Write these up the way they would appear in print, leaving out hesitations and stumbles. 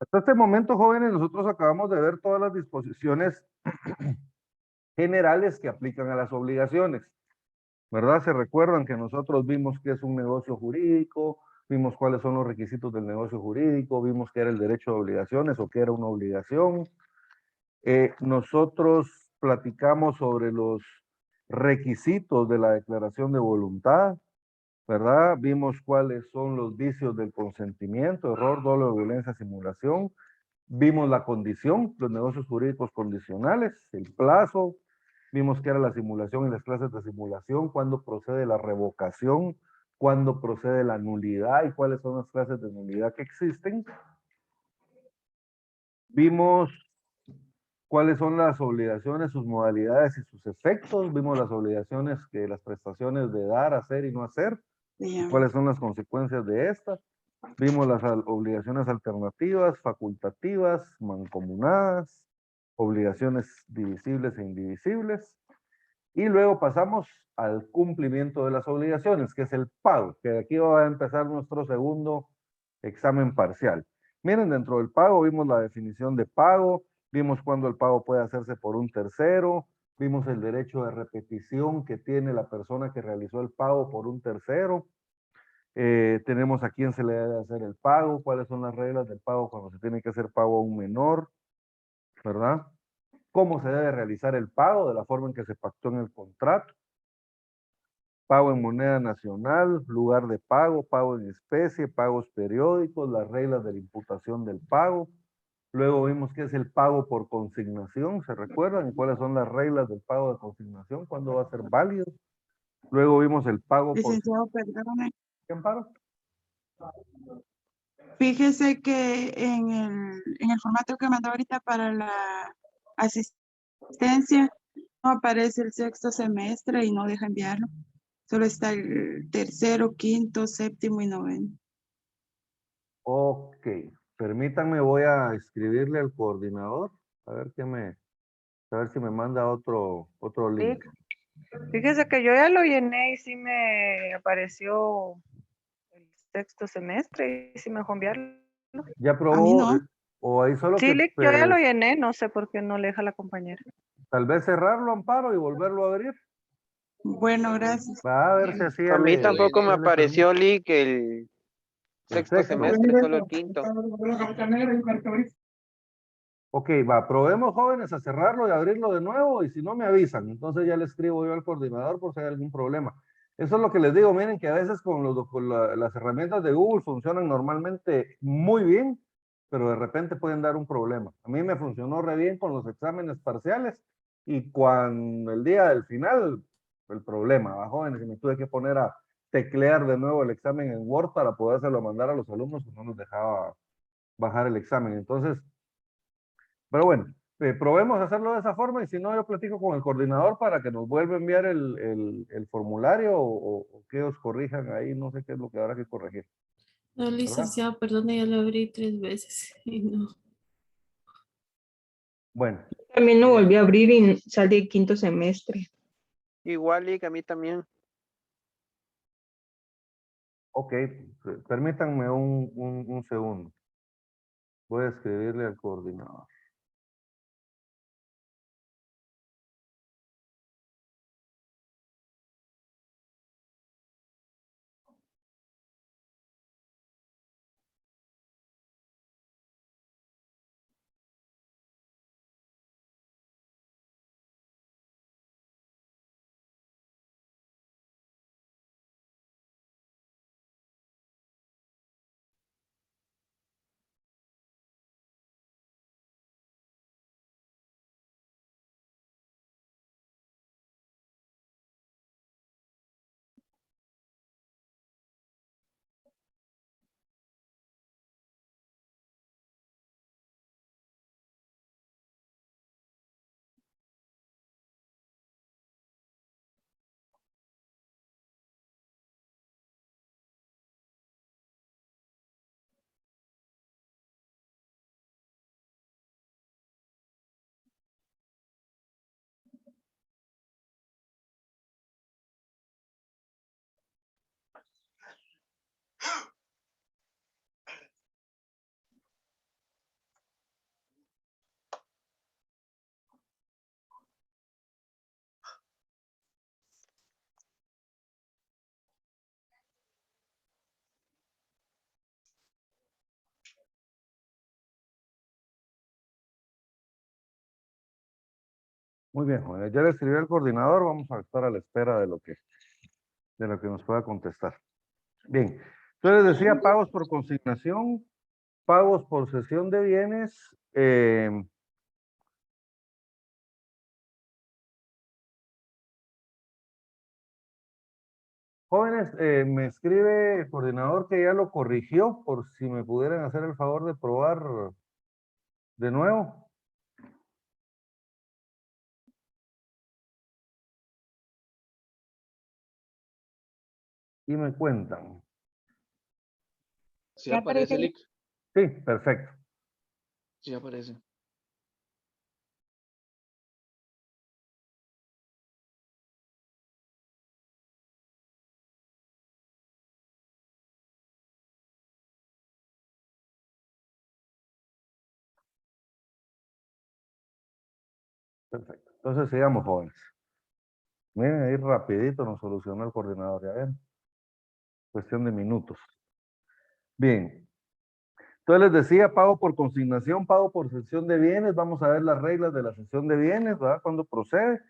Hasta este momento, jóvenes, nosotros acabamos de ver todas las disposiciones generales que aplican a las obligaciones, ¿verdad? Se recuerdan que nosotros vimos qué es un negocio jurídico, vimos cuáles son los requisitos del negocio jurídico, vimos qué era el derecho de obligaciones o qué era una obligación. Nosotros platicamos sobre los requisitos de la declaración de voluntad, ¿verdad? Vimos cuáles son los vicios del consentimiento, error, dolo, violencia, simulación. Vimos la condición, los negocios jurídicos condicionales, el plazo. Vimos qué era la simulación y las clases de simulación, cuándo procede la revocación, cuándo procede la nulidad y cuáles son las clases de nulidad que existen. Vimos cuáles son las obligaciones, sus modalidades y sus efectos. Vimos las obligaciones, que las prestaciones de dar, hacer y no hacer, y Bien. cuáles son las consecuencias de estas. Vimos las obligaciones alternativas, facultativas, mancomunadas, obligaciones divisibles e indivisibles. Y luego pasamos al cumplimiento de las obligaciones, que es el pago, que de aquí va a empezar nuestro segundo examen parcial. Miren, dentro del pago vimos la definición de pago, vimos cuándo el pago puede hacerse por un tercero, vimos el derecho de repetición que tiene la persona que realizó el pago por un tercero. Tenemos a quién se le debe hacer el pago, cuáles son las reglas del pago cuando se tiene que hacer pago a un menor, ¿verdad? Cómo se debe realizar el pago, de la forma en que se pactó en el contrato. Pago en moneda nacional, lugar de pago en especie, pagos periódicos, las reglas de la imputación del pago. Luego vimos qué es el pago por consignación, ¿se recuerdan? ¿Y cuáles son las reglas del pago de consignación? ¿Cuándo va a ser válido? Luego vimos el pago por... Licenciado, perdone. ¿Qué amparo? Fíjese que en el formato que mandó ahorita para la asistencia no aparece el sexto semestre y no deja enviarlo. Solo está el tercero, quinto, séptimo y noveno. Ok, permítanme, voy a escribirle al coordinador, a ver a ver si me manda otro Sí, link. fíjese que yo ya lo llené y sí me apareció el sexto semestre y sí me dejó enviarlo. ¿Ya A mí probó? no. O ahí solo Sí, que Lick, yo ya lo llené, no sé por qué no le deja la compañera. tal vez cerrarlo, Amparo, y volverlo a abrir. Bueno, gracias. Va a ver si así A mí tampoco me ya le permite. apareció, Lee, que el El sexto sexto. semestre, solo el quinto. Ok, va, probemos, jóvenes, a cerrarlo y abrirlo de nuevo, y si no me avisan, entonces ya le escribo yo al coordinador por si hay algún problema. Eso es lo que les digo, miren que a veces las herramientas de Google funcionan normalmente muy bien, pero de repente pueden dar un problema. A mí me funcionó re bien con los exámenes parciales, y cuando el día del final, el problema, ¿va, jóvenes? Y me tuve que poner a teclear de nuevo el examen en Word para podérselo mandar a los alumnos, que no nos dejaba bajar el examen. Entonces, pero bueno, probemos hacerlo de esa forma, y si no, yo platico con el coordinador para que nos vuelva a enviar el formulario, o que os corrijan ahí, no sé qué es lo que habrá que corregir, No, ¿verdad? licenciado, perdone, ya lo abrí 3 veces y no. Bueno, También lo volví a abrir y sale el quinto semestre. Igual, Lee, a mí también. ok, permítanme un segundo. Voy a escribirle al coordinador. Muy bien, jóvenes. Ya le escribí al coordinador, vamos a estar a la espera de lo que nos pueda contestar. Bien, entonces decía pagos por consignación, pagos por cesión de bienes. Jóvenes, me escribe el coordinador que ya lo corrigió, por si me pudieran hacer el favor de probar de nuevo. Y me cuentan. Sí Ya aparece, aparece. Lick. Sí, perfecto. Sí aparece. Perfecto. Entonces sigamos, jóvenes. Miren, ahí rapidito nos solucionó el coordinador, ya ven. Cuestión de minutos. Bien. Entonces les decía, pago por consignación, pago por cesión de bienes. Vamos a ver las reglas de la cesión de bienes, ¿verdad? Cuando procede.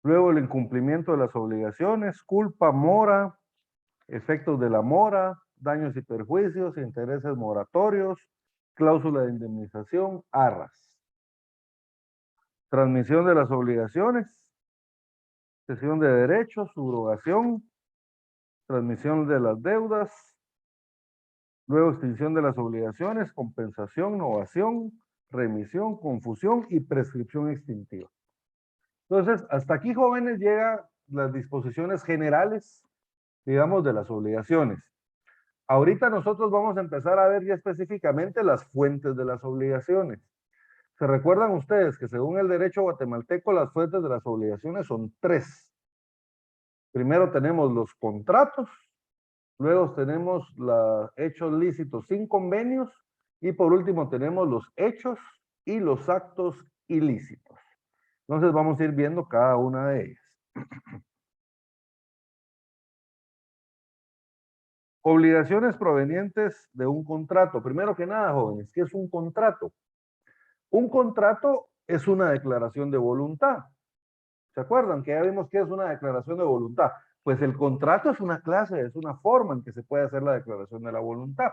Luego el incumplimiento de las obligaciones, culpa, mora, efectos de la mora, daños y perjuicios, intereses moratorios, cláusula de indemnización, arras. Transmisión de las obligaciones, cesión de derechos, subrogación, transmisión de las deudas, luego extinción de las obligaciones, compensación, novación, remisión, confusión y prescripción extintiva. Entonces, hasta aquí, jóvenes, llegan las disposiciones generales, digamos, de las obligaciones. Ahorita nosotros vamos a empezar a ver ya específicamente las fuentes de las obligaciones. ¿Se recuerdan ustedes que según el derecho guatemalteco las fuentes de las obligaciones son tres? Primero tenemos los contratos, luego tenemos los hechos lícitos sin convenios y por último tenemos los hechos y los actos ilícitos. Entonces vamos a ir viendo cada una de ellas. Obligaciones provenientes de un contrato. Primero que nada, jóvenes, ¿qué es un contrato? Un contrato es una declaración de voluntad. ¿Se acuerdan que ya vimos qué es una declaración de voluntad? Pues el contrato es una clase, es una forma en que se puede hacer la declaración de la voluntad.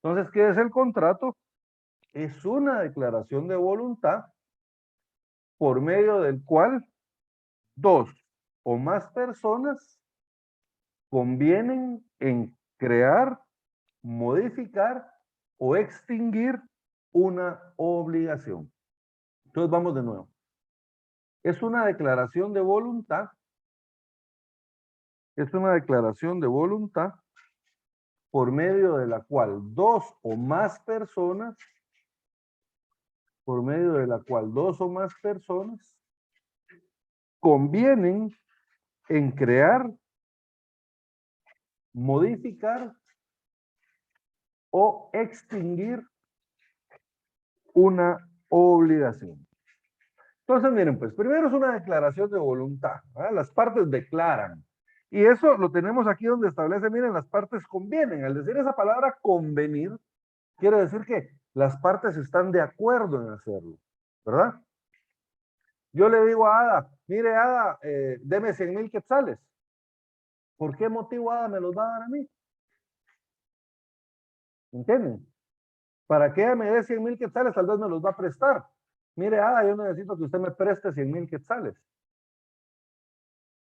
Entonces, ¿qué es el contrato? Es una declaración de voluntad por medio del cual dos o más personas convienen en crear, modificar o extinguir una obligación. Entonces vamos de nuevo. Es una declaración de voluntad. Es una declaración de voluntad por medio de la cual dos o más personas, convienen en crear, modificar o extinguir una obligación. Entonces, miren, pues primero es una declaración de voluntad, ¿verdad? Las partes declaran. Y eso lo tenemos aquí donde establece, miren, las partes convienen. Al decir esa palabra convenir, quiere decir que las partes están de acuerdo en hacerlo, ¿verdad? Yo le digo a Ada, mire Ada, deme 100,000 quetzales. ¿Por qué motivo Ada me los va a dar a mí? ¿Entienden? Para que ella me dé 100,000 quetzales, tal vez me los va a prestar. Mire Ada, yo necesito que usted me preste 100,000 quetzales.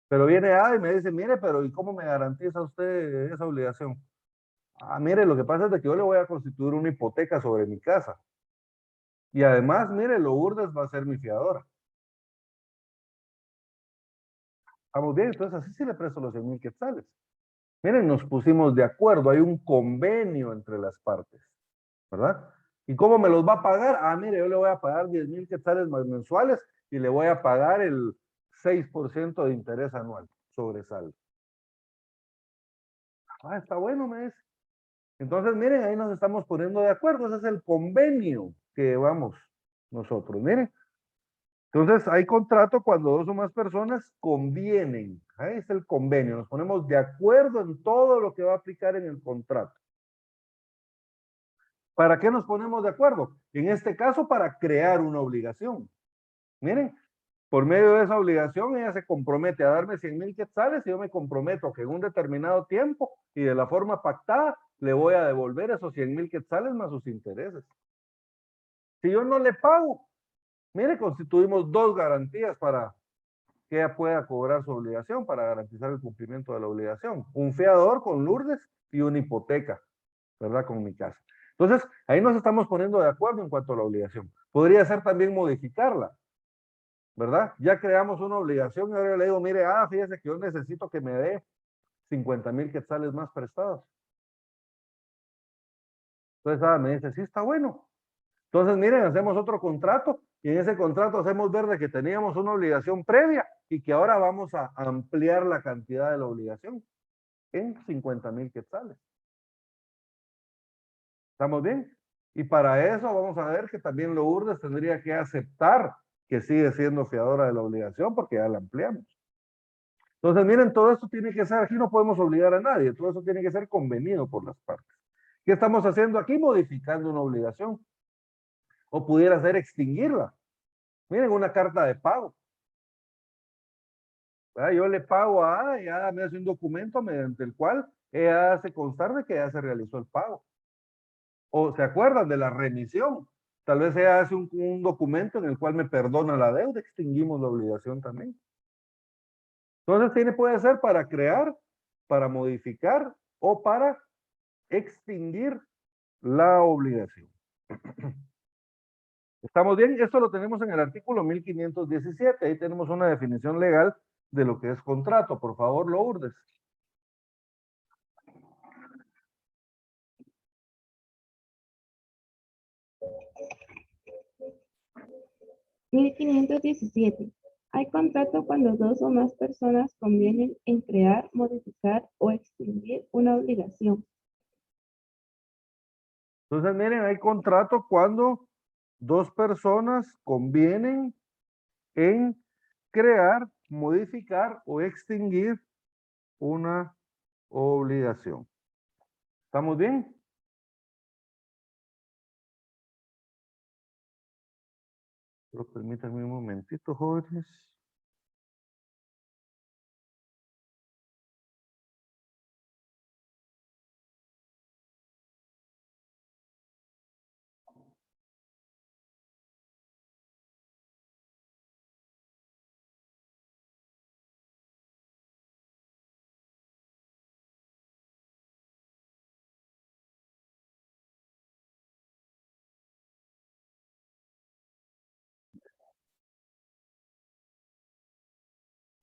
Pero viene Ada y me dice, mire, pero ¿y cómo me garantiza usted esa obligación? Ah, mire, lo que pasa es de que yo le voy a constituir una hipoteca sobre mi casa. Y además, mire, Lourdes va a ser mi fiadora. Vamos bien, entonces así sí le presto los 100,000 quetzales. Miren, nos pusimos de acuerdo, hay un convenio entre las partes, ¿verdad? ¿Y cómo me los va a pagar? Ah, mire, yo le voy a pagar 10,000 quetzales más mensuales y le voy a pagar el 6% de interés anual sobre saldo. Ah, está bueno, me dice. Entonces, miren, ahí nos estamos poniendo de acuerdo, ese es el convenio que llevamos nosotros, miren. Entonces, hay contrato cuando dos o más personas convienen. Ahí es el convenio. Nos ponemos de acuerdo en todo lo que va a aplicar en el contrato. ¿Para qué nos ponemos de acuerdo? En este caso, para crear una obligación. Miren, Por medio de esa obligación, ella se compromete a darme 100,000 quetzales y yo me comprometo que en un determinado tiempo y de la forma pactada le voy a devolver esos 100,000 quetzales más sus intereses. Si yo no le pago, mire, constituimos dos garantías para que ella pueda cobrar su obligación, para garantizar el cumplimiento de la obligación. Un fiador con Lourdes y una hipoteca, ¿verdad? Con mi casa. Entonces, ahí nos estamos poniendo de acuerdo en cuanto a la obligación. Podría ser también modificarla, ¿verdad? Ya creamos una obligación y ahora le digo, mire, fíjese que yo necesito que me dé 50,000 quetzales más prestados. Entonces, me dice, sí, está bueno. Entonces, miren, hacemos otro contrato y en ese contrato hacemos ver de que teníamos una obligación previa y que ahora vamos a ampliar la cantidad de la obligación en 50,000 quetzales. ¿Estamos bien? Y para eso vamos a ver que también Lourdes tendría que aceptar que sigue siendo fiadora de la obligación porque ya la ampliamos. Entonces, miren, todo esto tiene que ser, aquí no podemos obligar a nadie, todo eso tiene que ser convenido por las partes. ¿Qué estamos haciendo aquí? Modificando una obligación. O pudiera ser extinguirla. Miren, una carta de pago. ¿Verdad? Yo le pago a Ada y Ada me hace un documento mediante el cual ella hace constar de que ya se realizó el pago. O se acuerdan de la remisión. Tal vez ella hace un documento en el cual me perdona la deuda, extinguimos la obligación también. Entonces puede ser para crear, para modificar o para extinguir la obligación. ¿Estamos bien? Esto lo tenemos en el artículo 1517. Ahí tenemos una definición legal de lo que es contrato. Por favor, Lourdes. (1517) Hay contrato cuando dos o más personas convienen en crear, modificar o extinguir una obligación. Entonces, miren, hay contrato cuando dos personas convienen en crear, modificar o extinguir una obligación. ¿Estamos bien? Pero permítanme un momentito, jóvenes.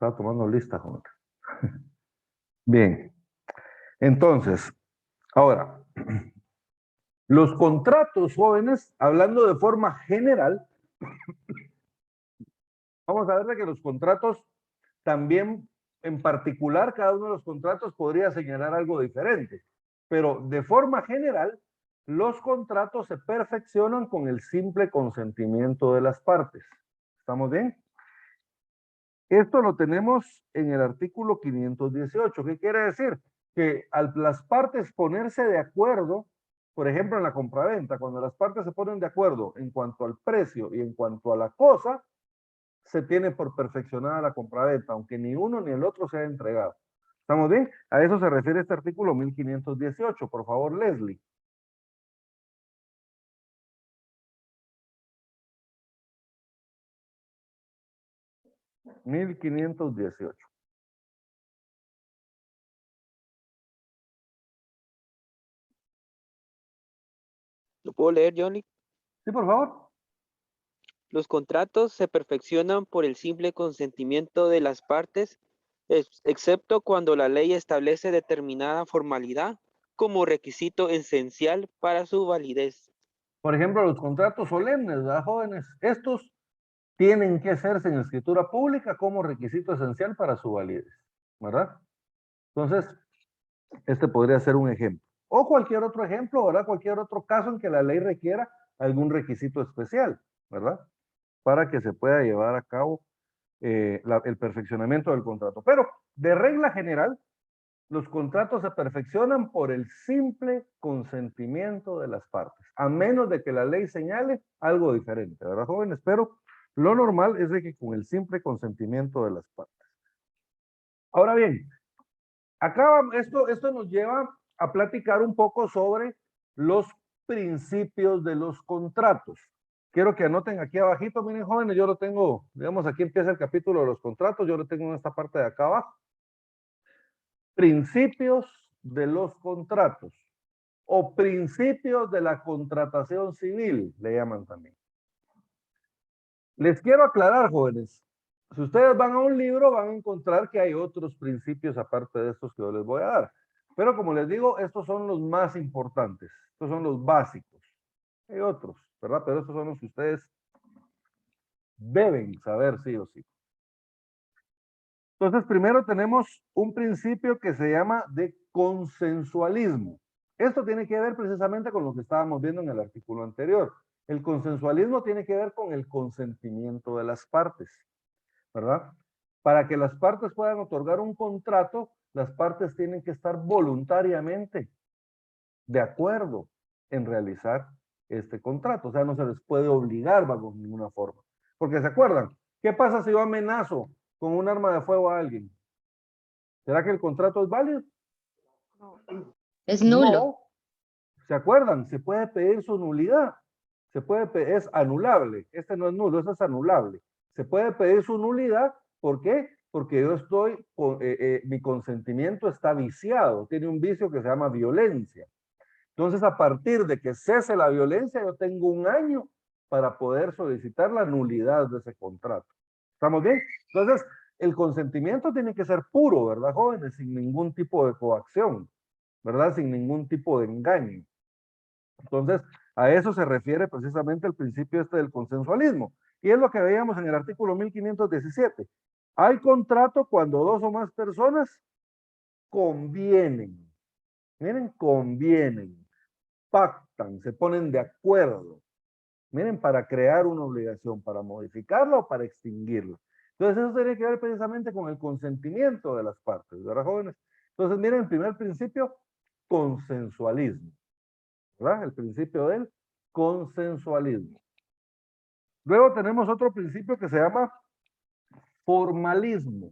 Estaba tomando lista, joven. Bien. Entonces, ahora, los contratos, jóvenes, hablando de forma general, vamos a ver de que los contratos también, en particular, cada uno de los contratos podría señalar algo diferente, pero de forma general, los contratos se perfeccionan con el simple consentimiento de las partes. ¿Estamos bien? Esto lo tenemos en el artículo 518. ¿Qué quiere decir? Que al las partes ponerse de acuerdo, por ejemplo, en la compraventa, cuando las partes se ponen de acuerdo en cuanto al precio y en cuanto a la cosa, se tiene por perfeccionada la compraventa, aunque ni uno ni el otro sea entregado. ¿Estamos bien? A eso se refiere este artículo 1518. Por favor, Leslie. (1518) ¿Lo puedo leer, Johnny? Sí, por favor. Los contratos se perfeccionan por el simple consentimiento de las partes, excepto cuando la ley establece determinada formalidad como requisito esencial para su validez. Por ejemplo, los contratos solemnes, ¿verdad, jóvenes? Estos tienen que hacerse en escritura pública como requisito esencial para su validez, ¿verdad? Entonces, este podría ser un ejemplo. O cualquier otro ejemplo, ¿verdad? Cualquier otro caso en que la ley requiera algún requisito especial, ¿verdad? Para que se pueda llevar a cabo el perfeccionamiento del contrato. Pero, de regla general, los contratos se perfeccionan por el simple consentimiento de las partes, a menos de que la ley señale algo diferente, ¿verdad, jóvenes? Pero Lo normal es de que con el simple consentimiento de las partes. Ahora bien, acá esto nos lleva a platicar un poco sobre los principios de los contratos. Quiero que anoten aquí abajito, miren jóvenes, yo lo tengo, digamos, aquí empieza el capítulo de los contratos, yo lo tengo en esta parte de acá abajo. Principios de los contratos o principios de la contratación civil, le llaman también. Les quiero aclarar, jóvenes, si ustedes van a un libro van a encontrar que hay otros principios aparte de estos que yo les voy a dar. Pero como les digo, estos son los más importantes, estos son los básicos. Hay otros, ¿verdad? Pero estos son los que ustedes deben saber sí o sí. Entonces, primero tenemos un principio que se llama de consensualismo. Esto tiene que ver precisamente con lo que estábamos viendo en el artículo anterior. El consensualismo tiene que ver con el consentimiento de las partes, ¿verdad? Para que las partes puedan otorgar un contrato, las partes tienen que estar voluntariamente de acuerdo en realizar este contrato. O sea, no se les puede obligar bajo ninguna forma. Porque se acuerdan, ¿qué pasa si yo amenazo con un arma de fuego a alguien? ¿Será que el contrato es válido? Es nulo. No. ¿Se acuerdan? Se puede pedir su nulidad. Es anulable. Este no es nulo, este es anulable. Se puede pedir su nulidad. ¿Por qué? Porque yo estoy, mi consentimiento está viciado. Tiene un vicio que se llama violencia. Entonces, a partir de que cese la violencia, yo tengo un año para poder solicitar la nulidad de ese contrato. ¿Estamos bien? Entonces, el consentimiento tiene que ser puro, ¿verdad, jóvenes? Sin ningún tipo de coacción, ¿verdad? Sin ningún tipo de engaño. Entonces, a eso se refiere precisamente el principio este del consensualismo. Y es lo que veíamos en el artículo 1517. Hay contrato cuando dos o más personas convienen. Miren, convienen, pactan, se ponen de acuerdo. Miren, para crear una obligación, para modificarla o para extinguirla. Entonces, eso tiene que ver precisamente con el consentimiento de las partes, ¿verdad, jóvenes? Entonces, miren, el primer principio, consensualismo, ¿verdad? El principio del consensualismo. Luego tenemos otro principio que se llama formalismo.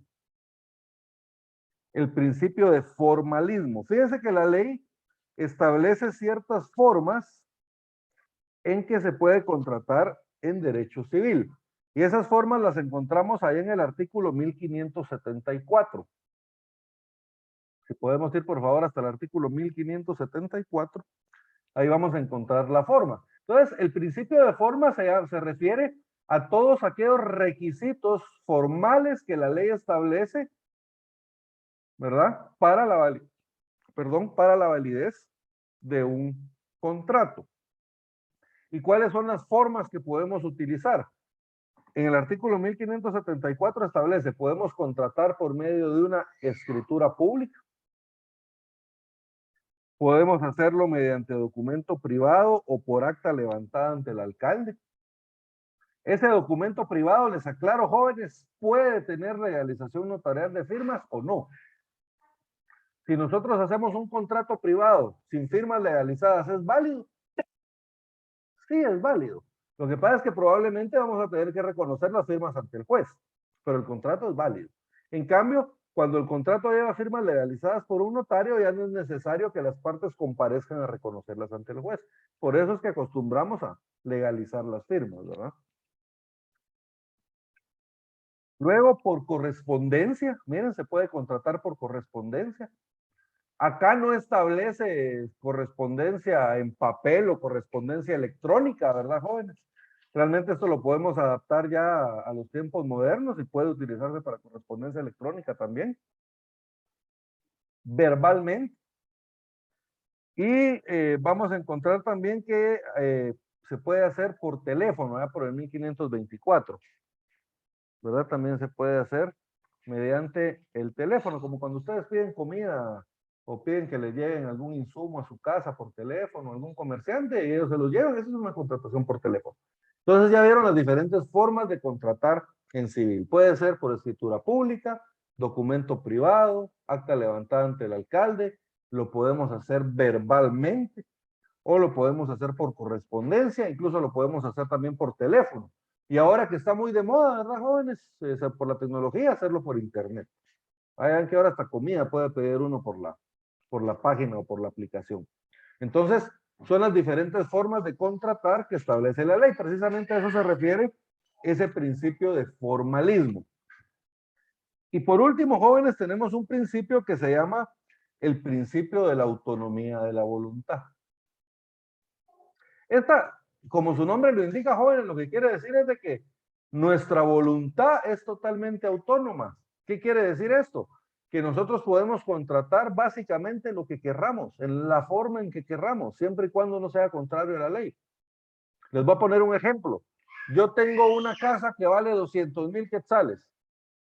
El principio de formalismo. Fíjense que la ley establece ciertas formas en que se puede contratar en derecho civil. Y esas formas las encontramos ahí en el artículo 1574. Si podemos ir por favor hasta el artículo 1574, ahí vamos a encontrar la forma. Entonces, el principio de forma se refiere a todos aquellos requisitos formales que la ley establece, ¿verdad? Para la validez de un contrato. ¿Y cuáles son las formas que podemos utilizar? En el artículo 1574 establece, podemos contratar por medio de una escritura pública. Podemos hacerlo mediante documento privado o por acta levantada ante el alcalde. Ese documento privado, les aclaro, jóvenes, puede tener legalización notarial de firmas o no. Si nosotros hacemos un contrato privado sin firmas legalizadas, ¿es válido? Sí, es válido. Lo que pasa es que probablemente vamos a tener que reconocer las firmas ante el juez, pero el contrato es válido. En cambio, cuando el contrato lleva firmas legalizadas por un notario, ya no es necesario que las partes comparezcan a reconocerlas ante el juez. Por eso es que acostumbramos a legalizar las firmas, ¿verdad? Luego, por correspondencia, miren, se puede contratar por correspondencia. Acá no establece correspondencia en papel o correspondencia electrónica, ¿verdad, jóvenes? Realmente esto lo podemos adaptar ya a los tiempos modernos y puede utilizarse para correspondencia electrónica también. Verbalmente. Y vamos a encontrar también que se puede hacer por teléfono, ¿verdad? Por el 1524. ¿Verdad? También se puede hacer mediante el teléfono, como cuando ustedes piden comida o piden que les lleguen algún insumo a su casa por teléfono, algún comerciante, y ellos se los llevan. Eso es una contratación por teléfono. Entonces ya vieron las diferentes formas de contratar en civil. Puede ser por escritura pública, documento privado, acta levantada ante el alcalde, lo podemos hacer verbalmente o lo podemos hacer por correspondencia, incluso lo podemos hacer también por teléfono. Y ahora que está muy de moda, ¿verdad, jóvenes? Por la tecnología, hacerlo por internet. Vean que ahora hasta comida puede pedir uno por la página o por la aplicación. Entonces, son las diferentes formas de contratar que establece la ley. Precisamente a eso se refiere ese principio de formalismo. Y por último, jóvenes, tenemos un principio que se llama el principio de la autonomía de la voluntad. Esta, como su nombre lo indica, jóvenes, lo que quiere decir es de que nuestra voluntad es totalmente autónoma. ¿Qué quiere decir esto? Que nosotros podemos contratar básicamente lo que querramos, en la forma en que querramos, siempre y cuando no sea contrario a la ley. Les voy a poner un ejemplo. Yo tengo una casa que vale 200,000 quetzales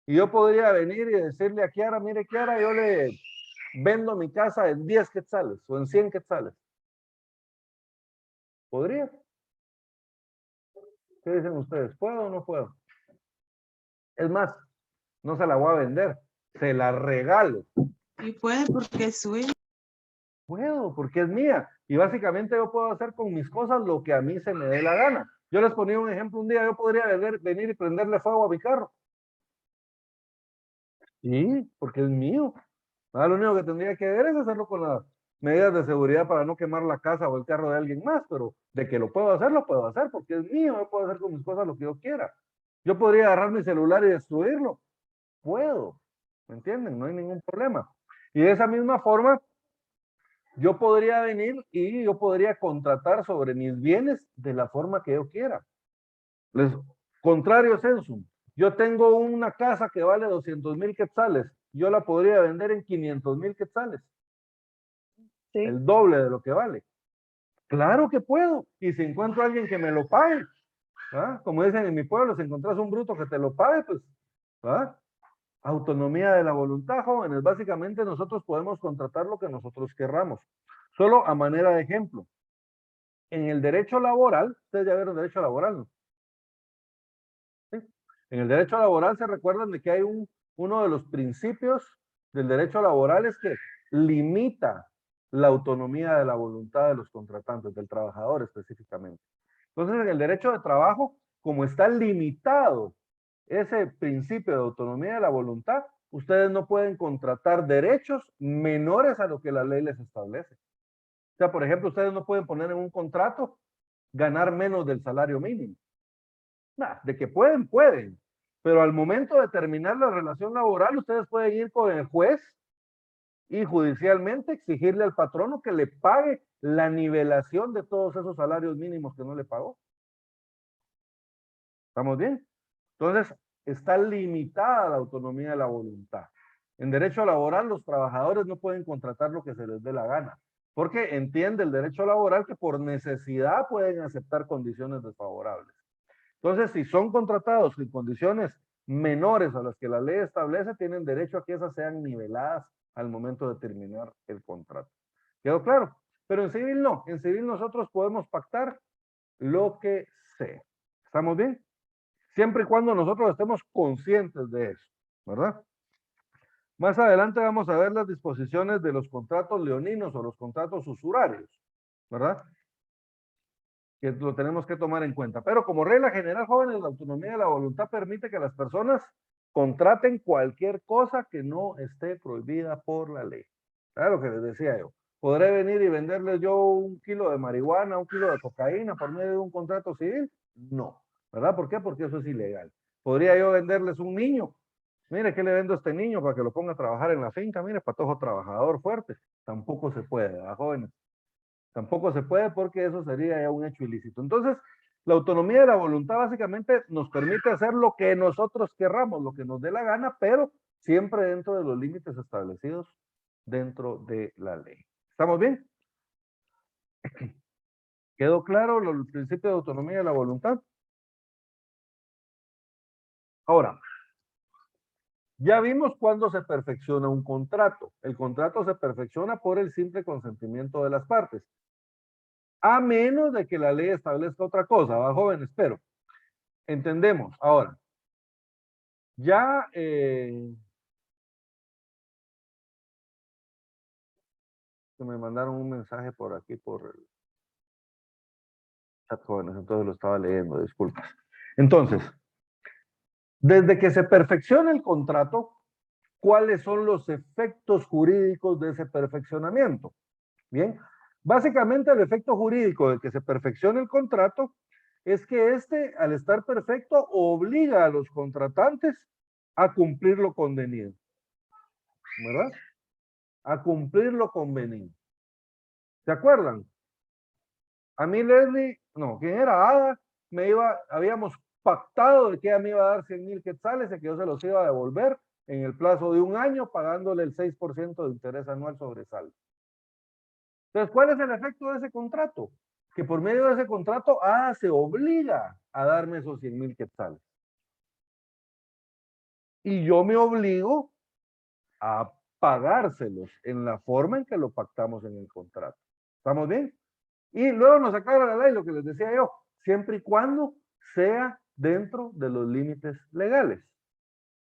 y yo podría venir y decirle a Kiara, mire Kiara, yo le vendo mi casa en 10 quetzales o en 100 quetzales. ¿Podría? ¿Qué dicen ustedes? ¿Puedo o no puedo? Es más, no se la voy a vender, se la regalo. Y puede porque es suyo. Puedo, porque es mía. Y básicamente yo puedo hacer con mis cosas lo que a mí se me dé la gana. Yo les ponía un ejemplo un día, yo podría venir y prenderle fuego a mi carro. Sí, porque es mío. Lo único que tendría que ver es hacerlo con las medidas de seguridad para no quemar la casa o el carro de alguien más, pero de que lo puedo hacer porque es mío, yo puedo hacer con mis cosas lo que yo quiera. Yo podría agarrar mi celular y destruirlo. Puedo, ¿me entienden? No hay ningún problema. Y de esa misma forma, yo podría venir y yo podría contratar sobre mis bienes de la forma que yo quiera. Contrario sensum. Yo tengo una casa que vale 200,000 quetzales. Yo la podría vender en 500,000 quetzales. Sí. El doble de lo que vale. Claro que puedo. Y si encuentro a alguien que me lo pague, ¿ah? Como dicen en mi pueblo, si encontrás un bruto que te lo pague, pues, ¿ah? Autonomía de la voluntad, jóvenes. Básicamente nosotros podemos contratar lo que nosotros querramos. Solo a manera de ejemplo. En el derecho laboral, ustedes ya vieron derecho laboral, ¿no? ¿Sí? En el derecho laboral se recuerdan de que hay uno de los principios del derecho laboral es que limita la autonomía de la voluntad de los contratantes, del trabajador específicamente. Entonces, en el derecho de trabajo, como está limitado ese principio de autonomía de la voluntad, ustedes no pueden contratar derechos menores a lo que la ley les establece. O sea, por ejemplo, ustedes no pueden poner en un contrato ganar menos del salario mínimo. Nah, de que pueden, pueden. Pero al momento de terminar la relación laboral, ustedes pueden ir con el juez y judicialmente exigirle al patrono que le pague la nivelación de todos esos salarios mínimos que no le pagó. ¿Estamos bien? Entonces, está limitada la autonomía de la voluntad. En derecho laboral, los trabajadores no pueden contratar lo que se les dé la gana, porque entiende el derecho laboral que por necesidad pueden aceptar condiciones desfavorables. Entonces, si son contratados en condiciones menores a las que la ley establece, tienen derecho a que esas sean niveladas al momento de terminar el contrato. ¿Quedó claro? Pero en civil no. En civil nosotros podemos pactar lo que sea. ¿Estamos bien? Siempre y cuando nosotros estemos conscientes de eso, ¿verdad? Más adelante vamos a ver las disposiciones de los contratos leoninos o los contratos usurarios, ¿verdad? Que lo tenemos que tomar en cuenta. Pero como regla general, jóvenes, la autonomía de la voluntad permite que las personas contraten cualquier cosa que no esté prohibida por la ley. Claro lo que les decía yo. ¿Podré venir y venderles yo 1 kilo de marihuana, 1 kilo de cocaína por medio de un contrato civil? No. ¿Verdad? ¿Por qué? Porque eso es ilegal. ¿Podría yo venderles un niño? Mire, ¿qué le vendo a este niño para que lo ponga a trabajar en la finca? Mire, patojo trabajador fuerte. Tampoco se puede, ¿verdad, jóvenes? Tampoco se puede porque eso sería ya un hecho ilícito. Entonces, la autonomía de la voluntad básicamente nos permite hacer lo que nosotros querramos, lo que nos dé la gana, pero siempre dentro de los límites establecidos dentro de la ley. ¿Estamos bien? ¿Quedó claro el principio de autonomía de la voluntad? Ahora, ya vimos cuándo se perfecciona un contrato. El contrato se perfecciona por el simple consentimiento de las partes. A menos de que la ley establezca otra cosa, ¿va, jóvenes? Pero entendemos. Ahora, ya que me mandaron un mensaje por aquí, por el chat, jóvenes, entonces lo estaba leyendo, disculpas. Entonces, desde que se perfecciona el contrato, ¿cuáles son los efectos jurídicos de ese perfeccionamiento? Bien, básicamente el efecto jurídico de que se perfeccione el contrato es que este, al estar perfecto, obliga a los contratantes a cumplir lo convenido, ¿verdad? A cumplir lo convenido. ¿Se acuerdan? A mí Leslie, no, ¿quién era? Ada, habíamos pactado de que ella me iba a dar 100,000 quetzales y que yo se los iba a devolver en el plazo de un año, pagándole el 6% de interés anual sobre saldo. Entonces, ¿cuál es el efecto de ese contrato? Que por medio de ese contrato, Ada se obliga a darme esos 100,000 quetzales. Y yo me obligo a pagárselos en la forma en que lo pactamos en el contrato. ¿Estamos bien? Y luego nos aclara la ley, lo que les decía yo, siempre y cuando sea dentro de los límites legales,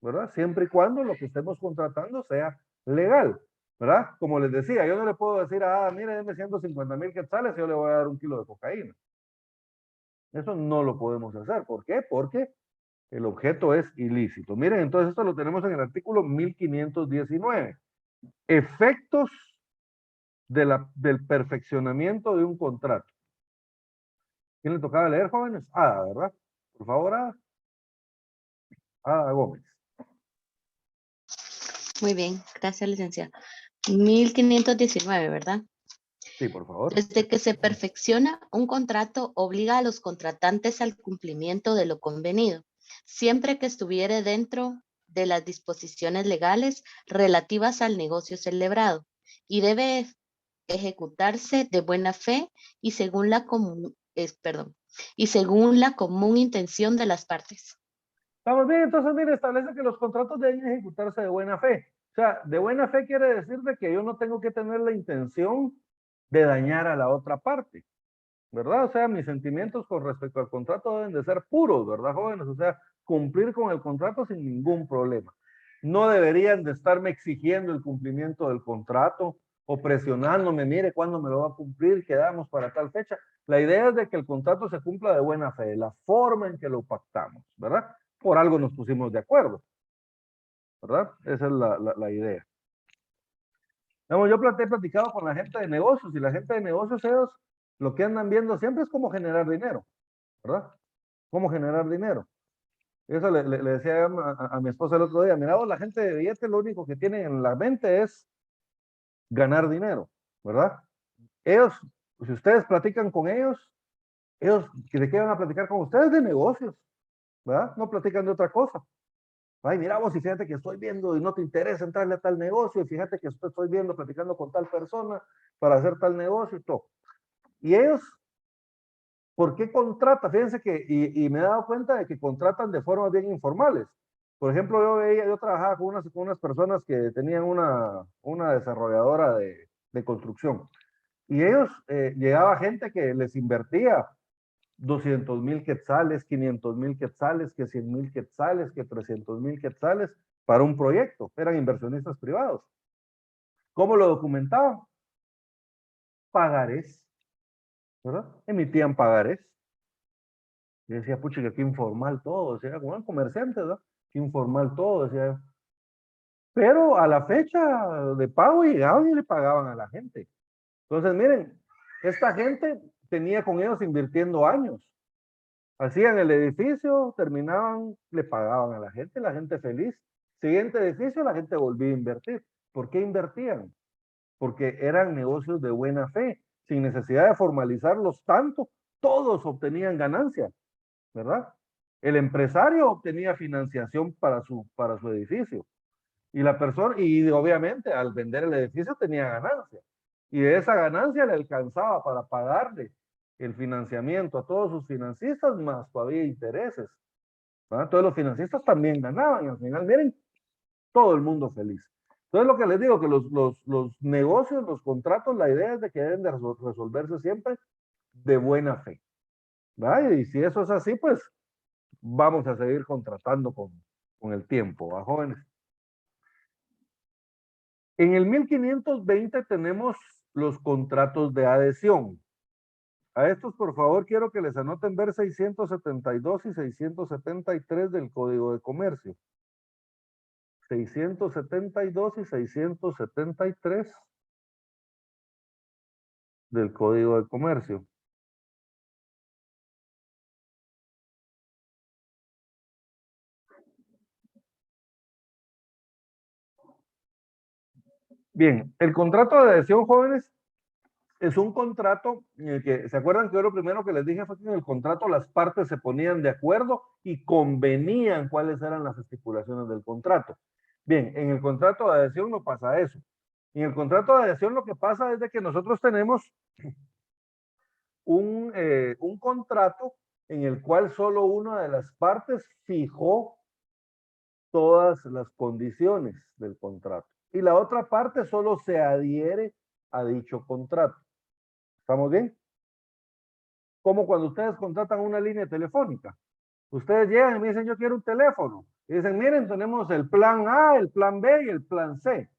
¿verdad? Siempre y cuando lo que estemos contratando sea legal, ¿verdad? Como les decía, yo no le puedo decir a mire, denme 150,000 quetzales y yo le voy a dar 1 kilo de cocaína. Eso no lo podemos hacer. ¿Por qué? Porque el objeto es ilícito. Miren, entonces esto lo tenemos en el artículo 1519. Efectos del perfeccionamiento de un contrato. ¿Quién le tocaba leer, jóvenes? Ada, ¿verdad? Por favor, Ada. Ada Gómez. Muy bien, gracias, licenciado. 1519, ¿verdad? Sí, por favor. Desde que se perfecciona un contrato, obliga a los contratantes al cumplimiento de lo convenido, siempre que estuviere dentro de las disposiciones legales relativas al negocio celebrado, y debe ejecutarse de buena fe y según la común intención de las partes. Estamos bien, entonces, mire, establece que los contratos deben ejecutarse de buena fe. O sea, de buena fe quiere decir de que yo no tengo que tener la intención de dañar a la otra parte, ¿verdad? O sea, mis sentimientos con respecto al contrato deben de ser puros, ¿verdad, jóvenes? O sea, cumplir con el contrato sin ningún problema. No deberían de estarme exigiendo el cumplimiento del contrato o presionándome, mire, ¿cuándo me lo va a cumplir? Quedamos para tal fecha. La idea es de que el contrato se cumpla de buena fe, la forma en que lo pactamos, ¿verdad? Por algo nos pusimos de acuerdo, ¿verdad? Esa es la idea. Yo he platicado con la gente de negocios y la gente de negocios, ellos lo que andan viendo siempre es cómo generar dinero, ¿verdad? Cómo generar dinero. Eso le decía a mi esposa el otro día, mira, la gente de billetes lo único que tienen en la mente es ganar dinero, ¿verdad? Ellos, si ustedes platican con ellos, ¿de qué van a platicar con ustedes? De negocios, ¿verdad? No platican de otra cosa. Ay, mira vos, y fíjate que estoy viendo y no te interesa entrarle a tal negocio, y fíjate que estoy viendo, platicando con tal persona para hacer tal negocio y todo. Y ellos, ¿por qué contratan? Fíjense que, y me he dado cuenta de que contratan de formas bien informales. Por ejemplo, yo trabajaba con unas personas que tenían una desarrolladora de construcción. Y ellos, llegaba gente que les invertía 200,000 quetzales, 500,000 quetzales, que 100,000 quetzales, que 300,000 quetzales para un proyecto. Eran inversionistas privados. ¿Cómo lo documentaban? Pagarés, ¿verdad? Emitían pagarés. Y decía, pucha, que qué informal todo. Decía, como eran comerciantes, ¿verdad? Qué informal todo, decía. Pero a la fecha de pago llegaban y le pagaban a la gente. Entonces, miren, esta gente tenía con ellos invirtiendo años. Hacían el edificio, terminaban, le pagaban a la gente feliz. Siguiente edificio, la gente volvía a invertir. ¿Por qué invertían? Porque eran negocios de buena fe, sin necesidad de formalizarlos tanto, todos obtenían ganancias, ¿verdad? El empresario obtenía financiación para su edificio. Y la persona, y obviamente al vender el edificio tenía ganancia. Y de esa ganancia le alcanzaba para pagarle el financiamiento a todos sus financistas, más todavía intereses, ¿verdad? Todos los financistas también ganaban y al final, miren, todo el mundo feliz. Entonces lo que les digo, que los negocios, los contratos, la idea es de que deben de resolverse siempre de buena fe, ¿verdad? Y si eso es así, pues vamos a seguir contratando con el tiempo, ¿va, jóvenes? En el 1520 tenemos los contratos de adhesión. A estos, por favor, quiero que les anoten ver 672 y 673 del Código de Comercio. 672 y 673 del Código de Comercio. Bien, el contrato de adhesión, jóvenes, es un contrato en el que, ¿se acuerdan que yo lo primero que les dije fue que en el contrato las partes se ponían de acuerdo y convenían cuáles eran las estipulaciones del contrato? Bien, en el contrato de adhesión no pasa eso. En el contrato de adhesión lo que pasa es de que nosotros tenemos un contrato en el cual solo una de las partes fijó todas las condiciones del contrato y la otra parte solo se adhiere a dicho contrato. ¿Estamos bien? Como cuando ustedes contratan una línea telefónica. Ustedes llegan y me dicen, yo quiero un teléfono. Y dicen, miren, tenemos el plan A, el plan B y el plan C.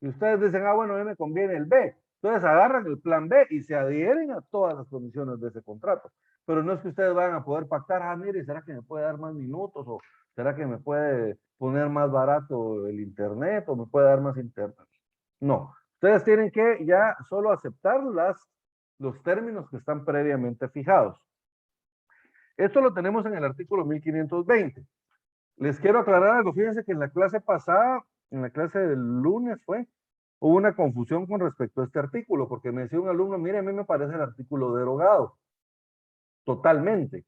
Y ustedes dicen, ah, bueno, a mí me conviene el B. Entonces agarran el plan B y se adhieren a todas las condiciones de ese contrato. Pero no es que ustedes van a poder pactar, ah, mire, ¿será que me puede dar más minutos? ¿O será que me puede poner más barato el internet? ¿O me puede dar más internet? No. Ustedes tienen que ya solo aceptar los términos que están previamente fijados. Esto lo tenemos en el artículo 1520. Les quiero aclarar algo. Fíjense que en la clase pasada, en la clase del lunes hubo una confusión con respecto a este artículo, porque me decía un alumno, mire, a mí me parece el artículo derogado, totalmente.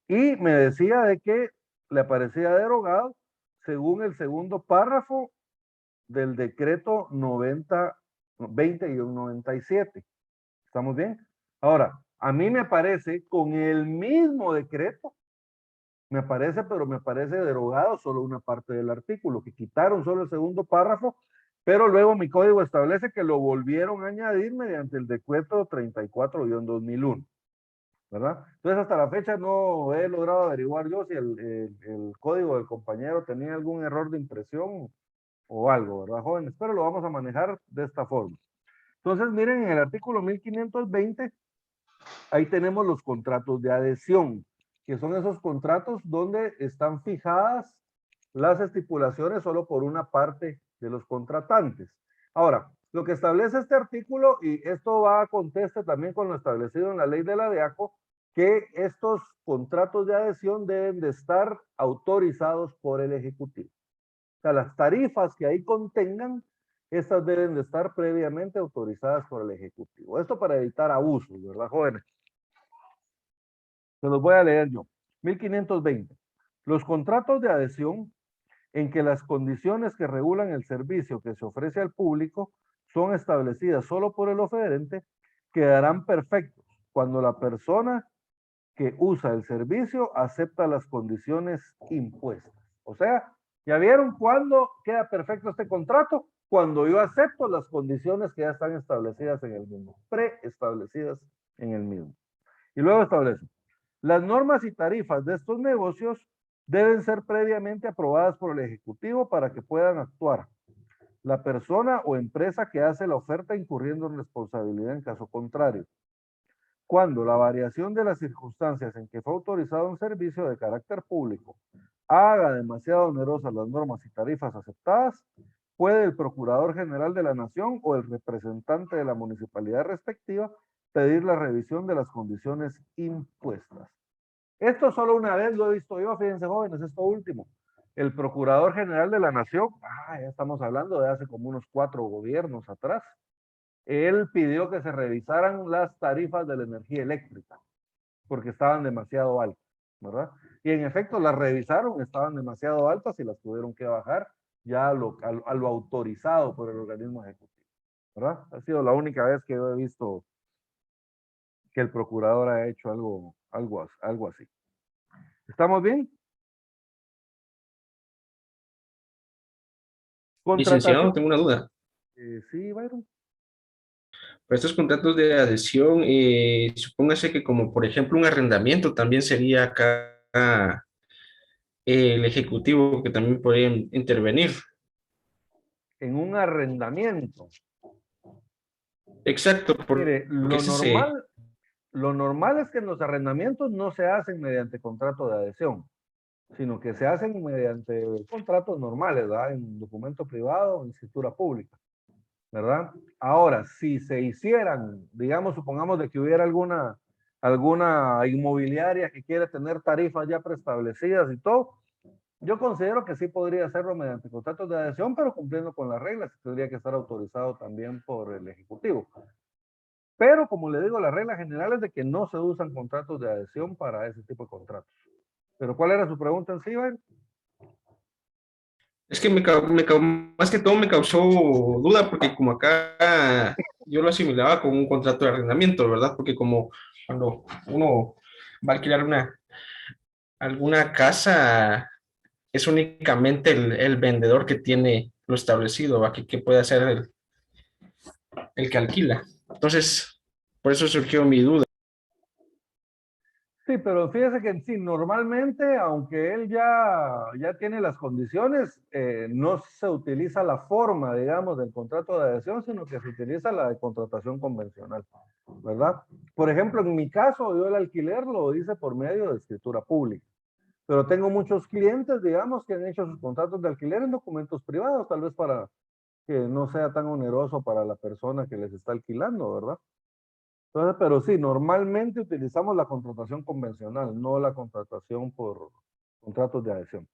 Y me decía de que le parecía derogado según el segundo párrafo del decreto 20-97. ¿Estamos bien? Ahora, a mí me parece con el mismo decreto, me parece, pero me parece derogado solo una parte del artículo, que quitaron solo el segundo párrafo, pero luego mi código establece que lo volvieron a añadir mediante el decreto 34-2001, ¿verdad? Entonces hasta la fecha no he logrado averiguar yo si el código del compañero tenía algún error de impresión o algo, ¿verdad, jóvenes? Pero lo vamos a manejar de esta forma. Entonces miren, en el artículo 1520, ahí tenemos los contratos de adhesión, que son esos contratos donde están fijadas las estipulaciones solo por una parte de los contratantes. Ahora, lo que establece este artículo, y esto va a conteste también con lo establecido en la ley de la DEACO, que estos contratos de adhesión deben de estar autorizados por el Ejecutivo. O sea, las tarifas que ahí contengan, estas deben de estar previamente autorizadas por el Ejecutivo. Esto para evitar abusos, ¿verdad, jóvenes? Se los voy a leer yo. 1520. Los contratos de adhesión en que las condiciones que regulan el servicio que se ofrece al público son establecidas solo por el oferente quedarán perfectos cuando la persona que usa el servicio acepta las condiciones impuestas. O sea, ¿ya vieron cuándo queda perfecto este contrato? Cuando yo acepto las condiciones que ya están establecidas en el mismo, preestablecidas en el mismo. Y luego establece, las normas y tarifas de estos negocios deben ser previamente aprobadas por el Ejecutivo para que puedan actuar la persona o empresa que hace la oferta incurriendo en responsabilidad en caso contrario. Cuando la variación de las circunstancias en que fue autorizado un servicio de carácter público haga demasiado onerosas las normas y tarifas aceptadas, puede el Procurador General de la Nación o el representante de la municipalidad respectiva pedir la revisión de las condiciones impuestas. Esto solo una vez lo he visto yo, fíjense jóvenes, esto último. El Procurador General de la Nación, ya estamos hablando de hace como unos 4 gobiernos atrás, él pidió que se revisaran las tarifas de la energía eléctrica, porque estaban demasiado altas, ¿verdad? Y en efecto las revisaron, estaban demasiado altas y las tuvieron que bajar ya a lo autorizado por el organismo ejecutivo, ¿verdad? Ha sido la única vez que yo he visto que el procurador ha hecho algo así. ¿Estamos bien? Licenciado, tengo una duda. Sí, Byron. Para estos contratos de adhesión, supóngase que como por ejemplo un arrendamiento también sería acá el ejecutivo que también podría intervenir. En un arrendamiento. Exacto, Mire, porque lo normal, lo normal es que en los arrendamientos no se hacen mediante contrato de adhesión, sino que se hacen mediante contratos normales, ¿verdad? En documento privado o en escritura pública, ¿verdad? Ahora, si se hicieran, digamos, supongamos de que hubiera alguna inmobiliaria que quiere tener tarifas ya preestablecidas y todo, yo considero que sí podría hacerlo mediante contratos de adhesión, pero cumpliendo con las reglas, tendría que estar autorizado también por el Ejecutivo. Pero como le digo, la regla general es de que no se usan contratos de adhesión para ese tipo de contratos. Pero ¿cuál era su pregunta en sí, Iván? Es que más que todo me causó duda porque como acá yo lo asimilaba con un contrato de arrendamiento, ¿verdad? Porque como cuando uno va a alquilar alguna casa, es únicamente el vendedor que tiene lo establecido, ¿va? Que puede hacer el que alquila. Entonces, por eso surgió mi duda. Sí, pero fíjese que en sí, normalmente, aunque él ya tiene las condiciones, no se utiliza la forma, digamos, del contrato de adhesión, sino que se utiliza la de contratación convencional, ¿verdad? Por ejemplo, en mi caso, yo el alquiler lo hice por medio de escritura pública, pero tengo muchos clientes, digamos, que han hecho sus contratos de alquiler en documentos privados, tal vez para que no sea tan oneroso para la persona que les está alquilando, ¿verdad? Entonces, pero sí, normalmente utilizamos la contratación convencional, no la contratación por contratos de adhesión.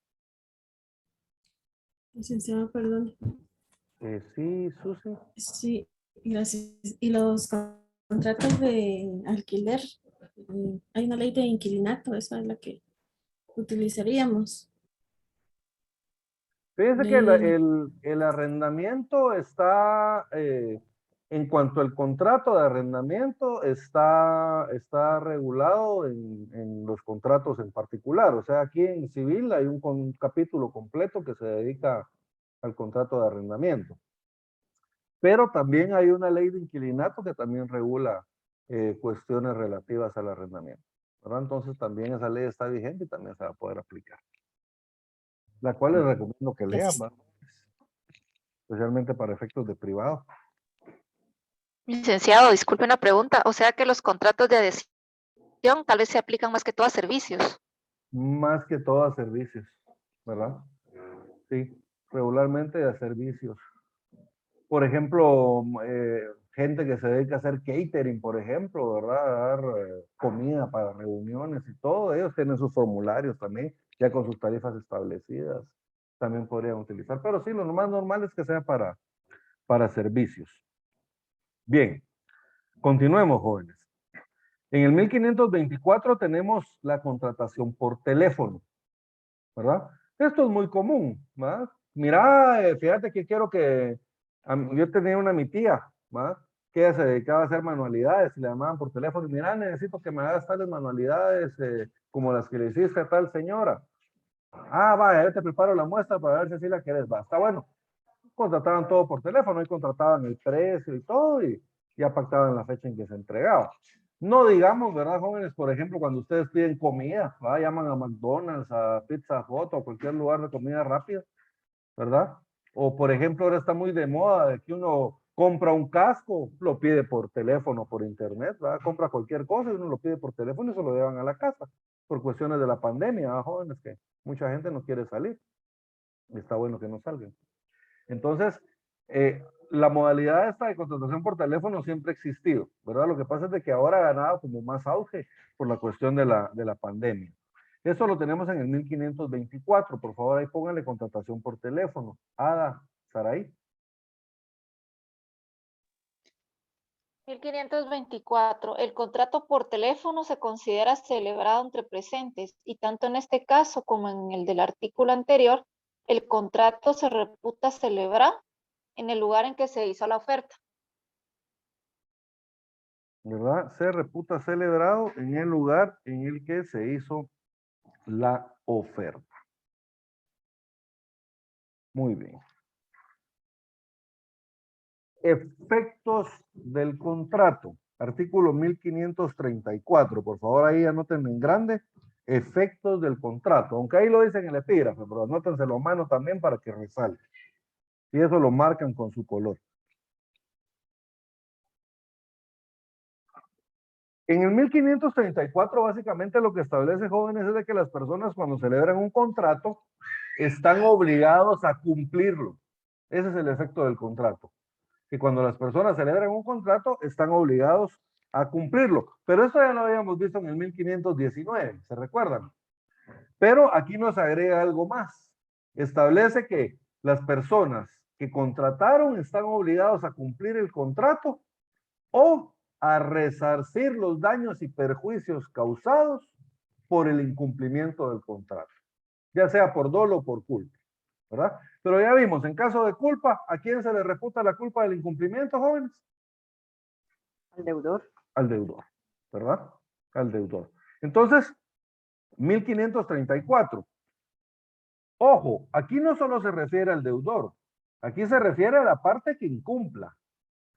Licenciado, perdón. Sí, Susi. Sí, gracias. Y los contratos de alquiler, hay una ley de inquilinato, esa es la que utilizaríamos. Fíjense que Ley- el arrendamiento está, en cuanto al contrato de arrendamiento, está regulado en los contratos en particular. O sea, aquí en civil hay un capítulo completo que se dedica al contrato de arrendamiento. Pero también hay una ley de inquilinato que también regula cuestiones relativas al arrendamiento, ¿verdad? Entonces también esa ley está vigente y también se va a poder aplicar. La cual les recomiendo que lean, Gracias. ¿verdad? Especialmente para efectos de privado. Licenciado, disculpe una pregunta. O sea que los contratos de adhesión tal vez se aplican más que todo a servicios. Más que todo a servicios, ¿verdad? Sí, regularmente a servicios. Por ejemplo, gente que se dedica a hacer catering, por ejemplo, ¿verdad? A dar comida para reuniones y todo, ellos tienen sus formularios también, ya con sus tarifas establecidas, también podrían utilizar. Pero sí, lo más normal es que sea para servicios. Bien, continuemos, jóvenes. En el 1524 tenemos la contratación por teléfono, ¿verdad? Esto es muy común, ¿verdad? Mira, fíjate que quiero que... yo tenía mi tía, ¿verdad? Que ella se dedicaba a hacer manualidades y le llamaban por teléfono y mira, necesito que me hagas tales manualidades como las que le hiciste a tal señora. Ah, vaya, yo te preparo la muestra para ver si así la querés, va, está bueno. Contrataban todo por teléfono y contrataban el precio y todo y ya pactaban la fecha en que se entregaba. No digamos, ¿verdad, jóvenes? Por ejemplo, cuando ustedes piden comida, ¿verdad? Llaman a McDonald's, a Pizza Hut o cualquier lugar de comida rápida, ¿verdad? O por ejemplo, ahora está muy de moda de que uno compra un casco, lo pide por teléfono, por internet, ¿verdad? Compra cualquier cosa y uno lo pide por teléfono y se lo llevan a la casa por cuestiones de la pandemia, ¿verdad, jóvenes? Que mucha gente no quiere salir. Está bueno que no salgan. Entonces, la modalidad esta de contratación por teléfono siempre ha existido, ¿verdad? Lo que pasa es de que ahora ha ganado como más auge por la cuestión de la pandemia. Eso lo tenemos en el 1524. Por favor, ahí pónganle contratación por teléfono. Ada, Saraí. 1524. El contrato por teléfono se considera celebrado entre presentes y tanto en este caso como en el del artículo anterior, el contrato se reputa celebrado en el lugar en que se hizo la oferta. ¿Verdad? Se reputa celebrado en el lugar en el que se hizo la oferta. Muy bien. Efectos del contrato. Artículo 1534. Por favor, ahí anoten en grande. Efectos del contrato. Aunque ahí lo dicen en el epígrafe, pero anótenselo a mano también para que resalte. Y eso lo marcan con su color. En el 1534, básicamente lo que establece, jóvenes, es de que las personas cuando celebran un contrato están obligados a cumplirlo. Ese es el efecto del contrato. Que cuando las personas celebran un contrato, están obligados a cumplirlo. Pero esto ya lo habíamos visto en el 1519, ¿se recuerdan? Pero aquí nos agrega algo más. Establece que las personas que contrataron están obligados a cumplir el contrato o a resarcir los daños y perjuicios causados por el incumplimiento del contrato, ya sea por dolo o por culpa, ¿verdad? Pero ya vimos, en caso de culpa, ¿a quién se le reputa la culpa del incumplimiento, jóvenes? Al deudor. Al deudor, ¿verdad? Al deudor. Entonces, 1534. Ojo, aquí no solo se refiere al deudor, aquí se refiere a la parte que incumpla.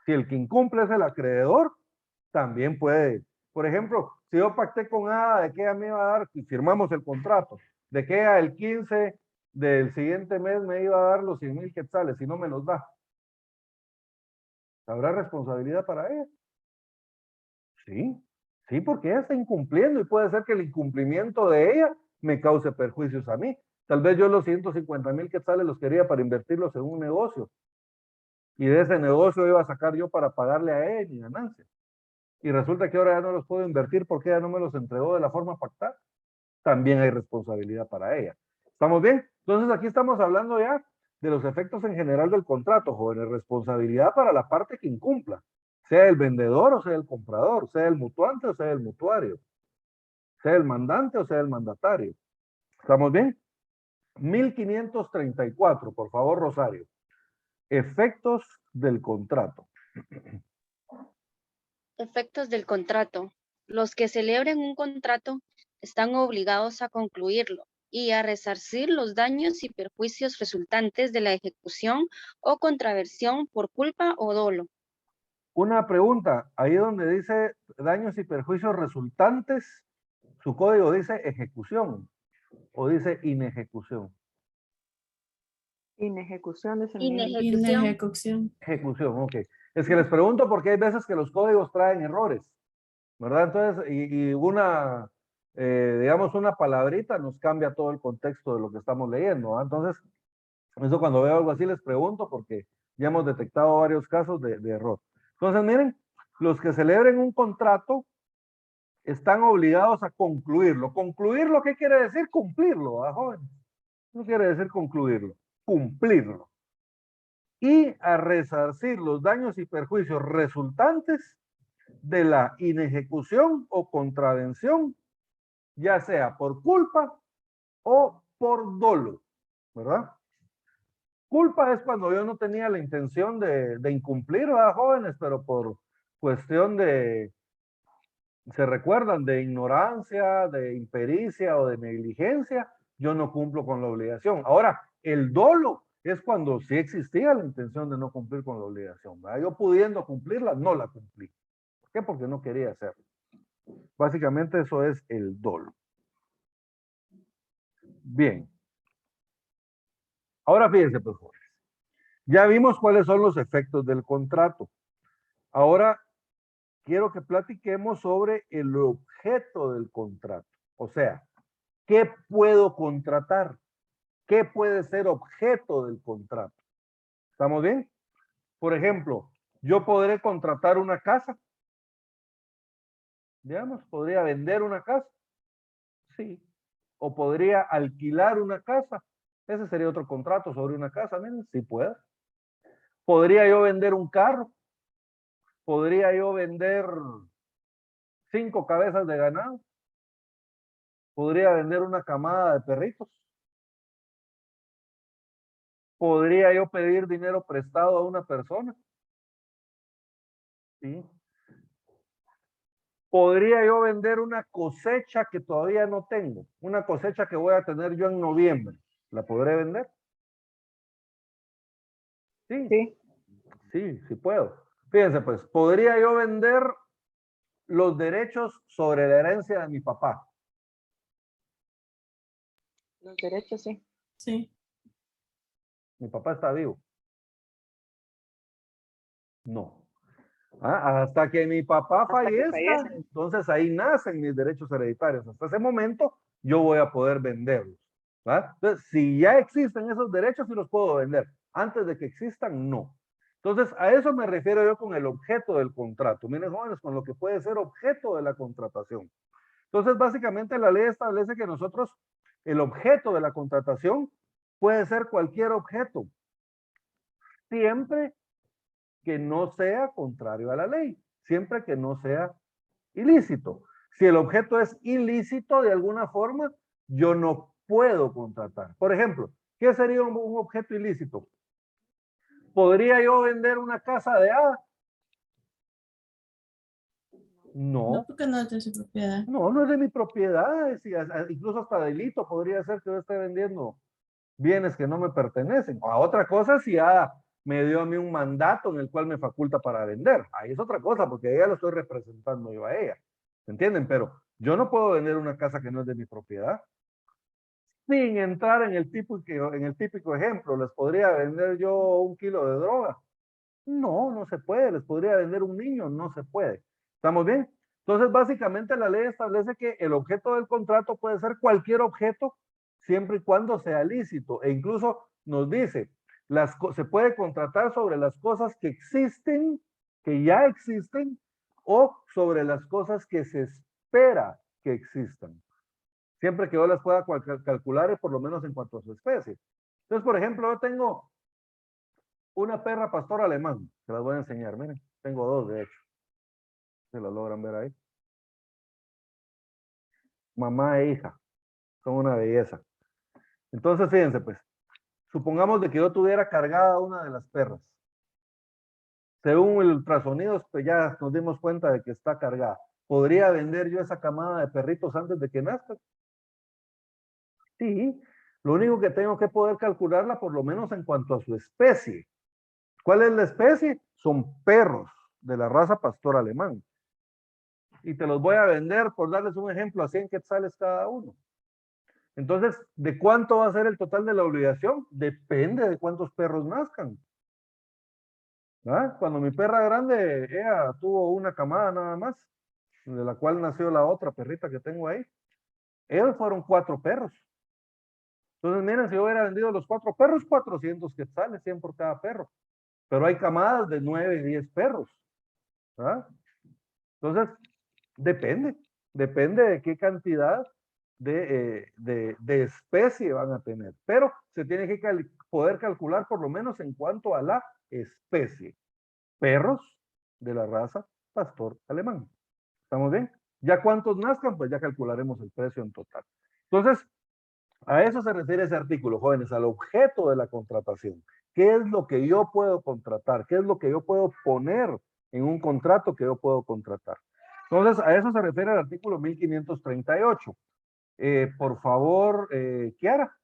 Si el que incumple es el acreedor, también puede. Por ejemplo, si yo pacté con Ada de que ella me iba a dar, y firmamos el contrato, de que ella el 15 del siguiente mes me iba a dar los 100,000 quetzales y no me los da, ¿habrá responsabilidad para ella? Sí, sí, porque ella está incumpliendo y puede ser que el incumplimiento de ella me cause perjuicios a mí. Tal vez yo los 150,000 quetzales los quería para invertirlos en un negocio y de ese negocio iba a sacar yo para pagarle a él mi ganancia. Y resulta que ahora ya no los puedo invertir porque ella no me los entregó de la forma pactada. También hay responsabilidad para ella. ¿Estamos bien? Entonces aquí estamos hablando ya de los efectos en general del contrato, jóvenes. Responsabilidad para la parte que incumpla, sea el vendedor o sea el comprador, sea el mutuante o sea el mutuario, sea el mandante o sea el mandatario. ¿Estamos bien? 1534, por favor, Rosario. Efectos del contrato. Efectos del contrato. Los que celebren un contrato están obligados a concluirlo y a resarcir los daños y perjuicios resultantes de la ejecución o contraversión por culpa o dolo. Una pregunta, ahí donde dice daños y perjuicios resultantes, su código dice ejecución o dice inejecución. Inejecución de Inejecución. Ejecución, ok. Es que les pregunto porque hay veces que los códigos traen errores, ¿verdad? Entonces, y una, digamos, una palabrita nos cambia todo el contexto de lo que estamos leyendo, ¿verdad? Entonces, eso cuando veo algo así les pregunto porque ya hemos detectado varios casos de error. Entonces, miren, los que celebren un contrato están obligados a concluirlo. ¿Concluirlo qué quiere decir? Cumplirlo, ¿ah, joven? No quiere decir concluirlo, cumplirlo. Y a resarcir los daños y perjuicios resultantes de la inejecución o contravención, ya sea por culpa o por dolo, ¿verdad? Culpa es cuando yo no tenía la intención de incumplir, ¿verdad, jóvenes? Pero por cuestión de, ¿se recuerdan? De ignorancia, de impericia o de negligencia, yo no cumplo con la obligación. Ahora, el dolo es cuando sí existía la intención de no cumplir con la obligación, ¿verdad? Yo pudiendo cumplirla, no la cumplí. ¿Por qué? Porque no quería hacerlo. Básicamente eso es el dolo. Bien. Ahora fíjense, pues, jóvenes. Ya vimos cuáles son los efectos del contrato. Ahora quiero que platiquemos sobre el objeto del contrato. O sea, ¿qué puedo contratar? ¿Qué puede ser objeto del contrato? ¿Estamos bien? Por ejemplo, yo podré contratar una casa. Digamos, podría vender una casa. Sí. O podría alquilar una casa. Ese sería otro contrato sobre una casa. Miren, sí puedo. ¿Podría yo vender un carro? ¿Podría yo vender 5 cabezas de ganado? ¿Podría vender una camada de perritos? ¿Podría yo pedir dinero prestado a una persona? Sí. ¿Podría yo vender una cosecha que todavía no tengo? Una cosecha que voy a tener yo en noviembre. ¿La podré vender? Sí. Sí. Sí, sí puedo. Fíjense, pues, ¿podría yo vender los derechos sobre la herencia de mi papá? Los derechos, sí. Sí. Mi papá está vivo. No. Hasta que mi papá Hasta que fallezca, fallezca. entonces ahí nacen mis derechos hereditarios. Hasta ese momento yo voy a poder venderlos. ¿Va? Entonces, si ya existen esos derechos, sí los puedo vender. Antes de que existan, no. Entonces, a eso me refiero yo con el objeto del contrato. Miren, jóvenes, con lo que puede ser objeto de la contratación. Entonces, básicamente la ley establece que nosotros, el objeto de la contratación puede ser cualquier objeto, siempre que no sea contrario a la ley, siempre que no sea ilícito. Si el objeto es ilícito de alguna forma, yo no puedo contratar. Por ejemplo, ¿qué sería un objeto ilícito? ¿Podría yo vender una casa de A? No, No, porque no es de su propiedad. no es de mi propiedad. Incluso hasta delito podría ser que yo esté vendiendo bienes que no me pertenecen. A otra cosa si ya me dio a mí un mandato en el cual me faculta para vender. Ahí es otra cosa, porque a ella lo estoy representando yo a ella. ¿Me entienden? Pero yo no puedo vender una casa que no es de mi propiedad. Sin entrar en el típico ejemplo, ¿les podría vender yo 1 kilo de droga? No, no se puede. ¿Les podría vender un niño? No se puede. ¿Estamos bien? Entonces, básicamente la ley establece que el objeto del contrato puede ser cualquier objeto siempre y cuando sea lícito. E incluso nos dice, se puede contratar sobre las cosas que existen, que ya existen, o sobre las cosas que se espera que existan. Siempre que yo las pueda calcular, por lo menos en cuanto a su especie. Entonces, por ejemplo, yo tengo una perra pastor alemán, se las voy a enseñar, miren, tengo 2 de hecho. ¿Se las logran ver ahí? Mamá e hija, son una belleza. Entonces, fíjense pues, supongamos de que yo tuviera cargada una de las perras. Según el ultrasonido, pues ya nos dimos cuenta de que está cargada. ¿Podría vender yo esa camada de perritos antes de que nazcan? Sí, lo único que tengo que poder calcularla por lo menos en cuanto a su especie. ¿Cuál es la especie? Son perros de la raza pastor alemán. Y te los voy a vender, por darles un ejemplo, a 100 quetzales cada uno. Entonces, ¿de cuánto va a ser el total de la obligación? Depende de cuántos perros nazcan. ¿Ah? Cuando mi perra grande, ella tuvo una camada nada más, de la cual nació la otra perrita que tengo ahí. Ellos fueron 4 perros. Entonces, miren, si yo hubiera vendido los 4 perros, 400 quetzales, 100 por cada perro. Pero hay camadas de 9 y 10 perros. ¿Ah? Entonces, depende de qué cantidad de especie van a tener. Pero se tiene que poder calcular por lo menos en cuanto a la especie. Perros de la raza pastor alemán. ¿Estamos bien? Ya cuántos nazcan, pues ya calcularemos el precio en total. Entonces, a eso se refiere ese artículo, jóvenes, al objeto de la contratación. ¿Qué es lo que yo puedo contratar? ¿Qué es lo que yo puedo poner en un contrato que yo puedo contratar? Entonces, a eso se refiere el artículo 1538. Por favor, Kiara.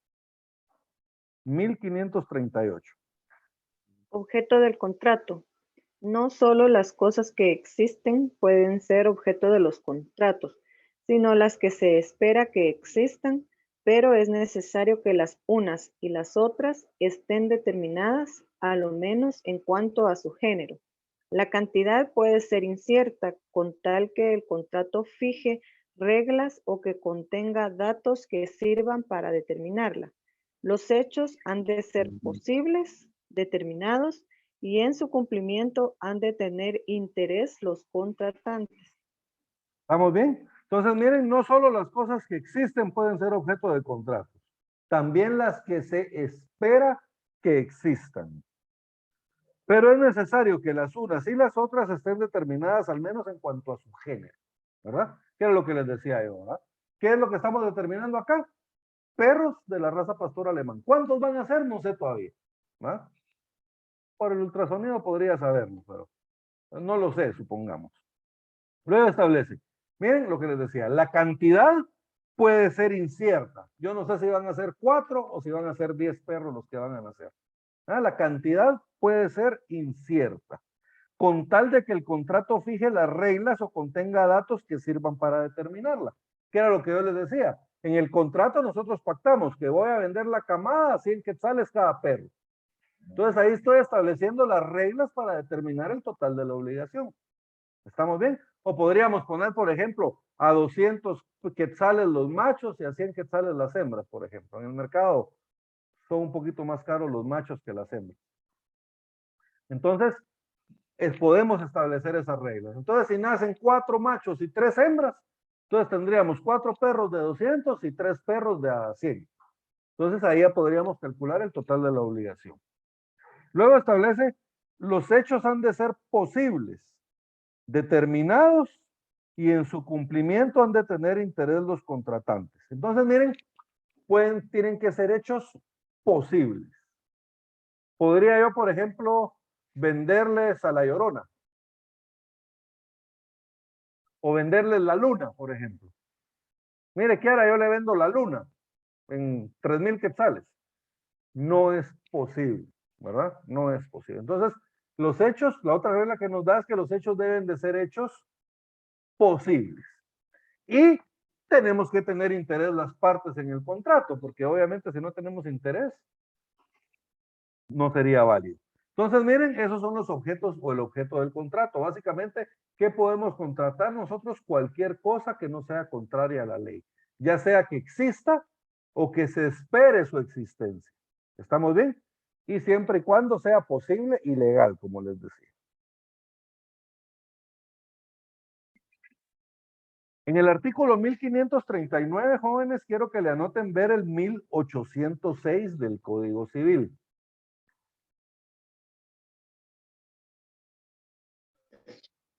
1538. Objeto del contrato. No solo las cosas que existen pueden ser objeto de los contratos, sino las que se espera que existan, pero es necesario que las unas y las otras estén determinadas, a lo menos en cuanto a su género. La cantidad puede ser incierta, con tal que el contrato fije reglas o que contenga datos que sirvan para determinarla. Los hechos han de ser posibles, determinados, y en su cumplimiento han de tener interés los contratantes. ¿Estamos bien? Entonces, miren, no solo las cosas que existen pueden ser objeto de contrato, también las que se espera que existan. Pero es necesario que las unas y las otras estén determinadas al menos en cuanto a su género, ¿verdad? Que era lo que les decía yo, ¿verdad? ¿Qué es lo que estamos determinando acá? Perros de la raza pastor alemán. ¿Cuántos van a ser? No sé todavía, ¿verdad? Por el ultrasonido podría saberlo, pero no lo sé, supongamos. Luego establece, miren lo que les decía, la cantidad puede ser incierta. Yo no sé si van a ser 4 o si van a ser 10 perros los que van a nacer. La cantidad puede ser incierta, con tal de que el contrato fije las reglas o contenga datos que sirvan para determinarla. Que era lo que yo les decía. En el contrato nosotros pactamos que voy a vender la camada a 100 quetzales cada perro. Entonces ahí estoy estableciendo las reglas para determinar el total de la obligación. ¿Estamos bien? O podríamos poner, por ejemplo, a 200 quetzales los machos y a 100 quetzales las hembras, por ejemplo. En el mercado son un poquito más caros los machos que las hembras. Entonces, podemos establecer esas reglas. Entonces, si nacen 4 machos y 3 hembras, entonces tendríamos 4 perros de 200 y 3 perros de a 100. Entonces, ahí ya podríamos calcular el total de la obligación. Luego establece, los hechos han de ser posibles, determinados y en su cumplimiento han de tener interés los contratantes. Entonces, miren, tienen que ser hechos posibles. Podría yo, por ejemplo, venderles a la Llorona. O venderles la luna, por ejemplo. Mire, Kiara, yo le vendo la luna en 3,000 quetzales. No es posible, ¿verdad? No es posible. Entonces, los hechos, la otra regla que nos da es que los hechos deben de ser hechos posibles. Y tenemos que tener interés las partes en el contrato, porque obviamente si no tenemos interés, no sería válido. Entonces, miren, esos son los objetos o el objeto del contrato. Básicamente, ¿qué podemos contratar nosotros? Cualquier cosa que no sea contraria a la ley, ya sea que exista o que se espere su existencia. ¿Estamos bien? Y siempre y cuando sea posible y legal, como les decía. En el artículo 1539, jóvenes, quiero que le anoten ver el 1806 del Código Civil.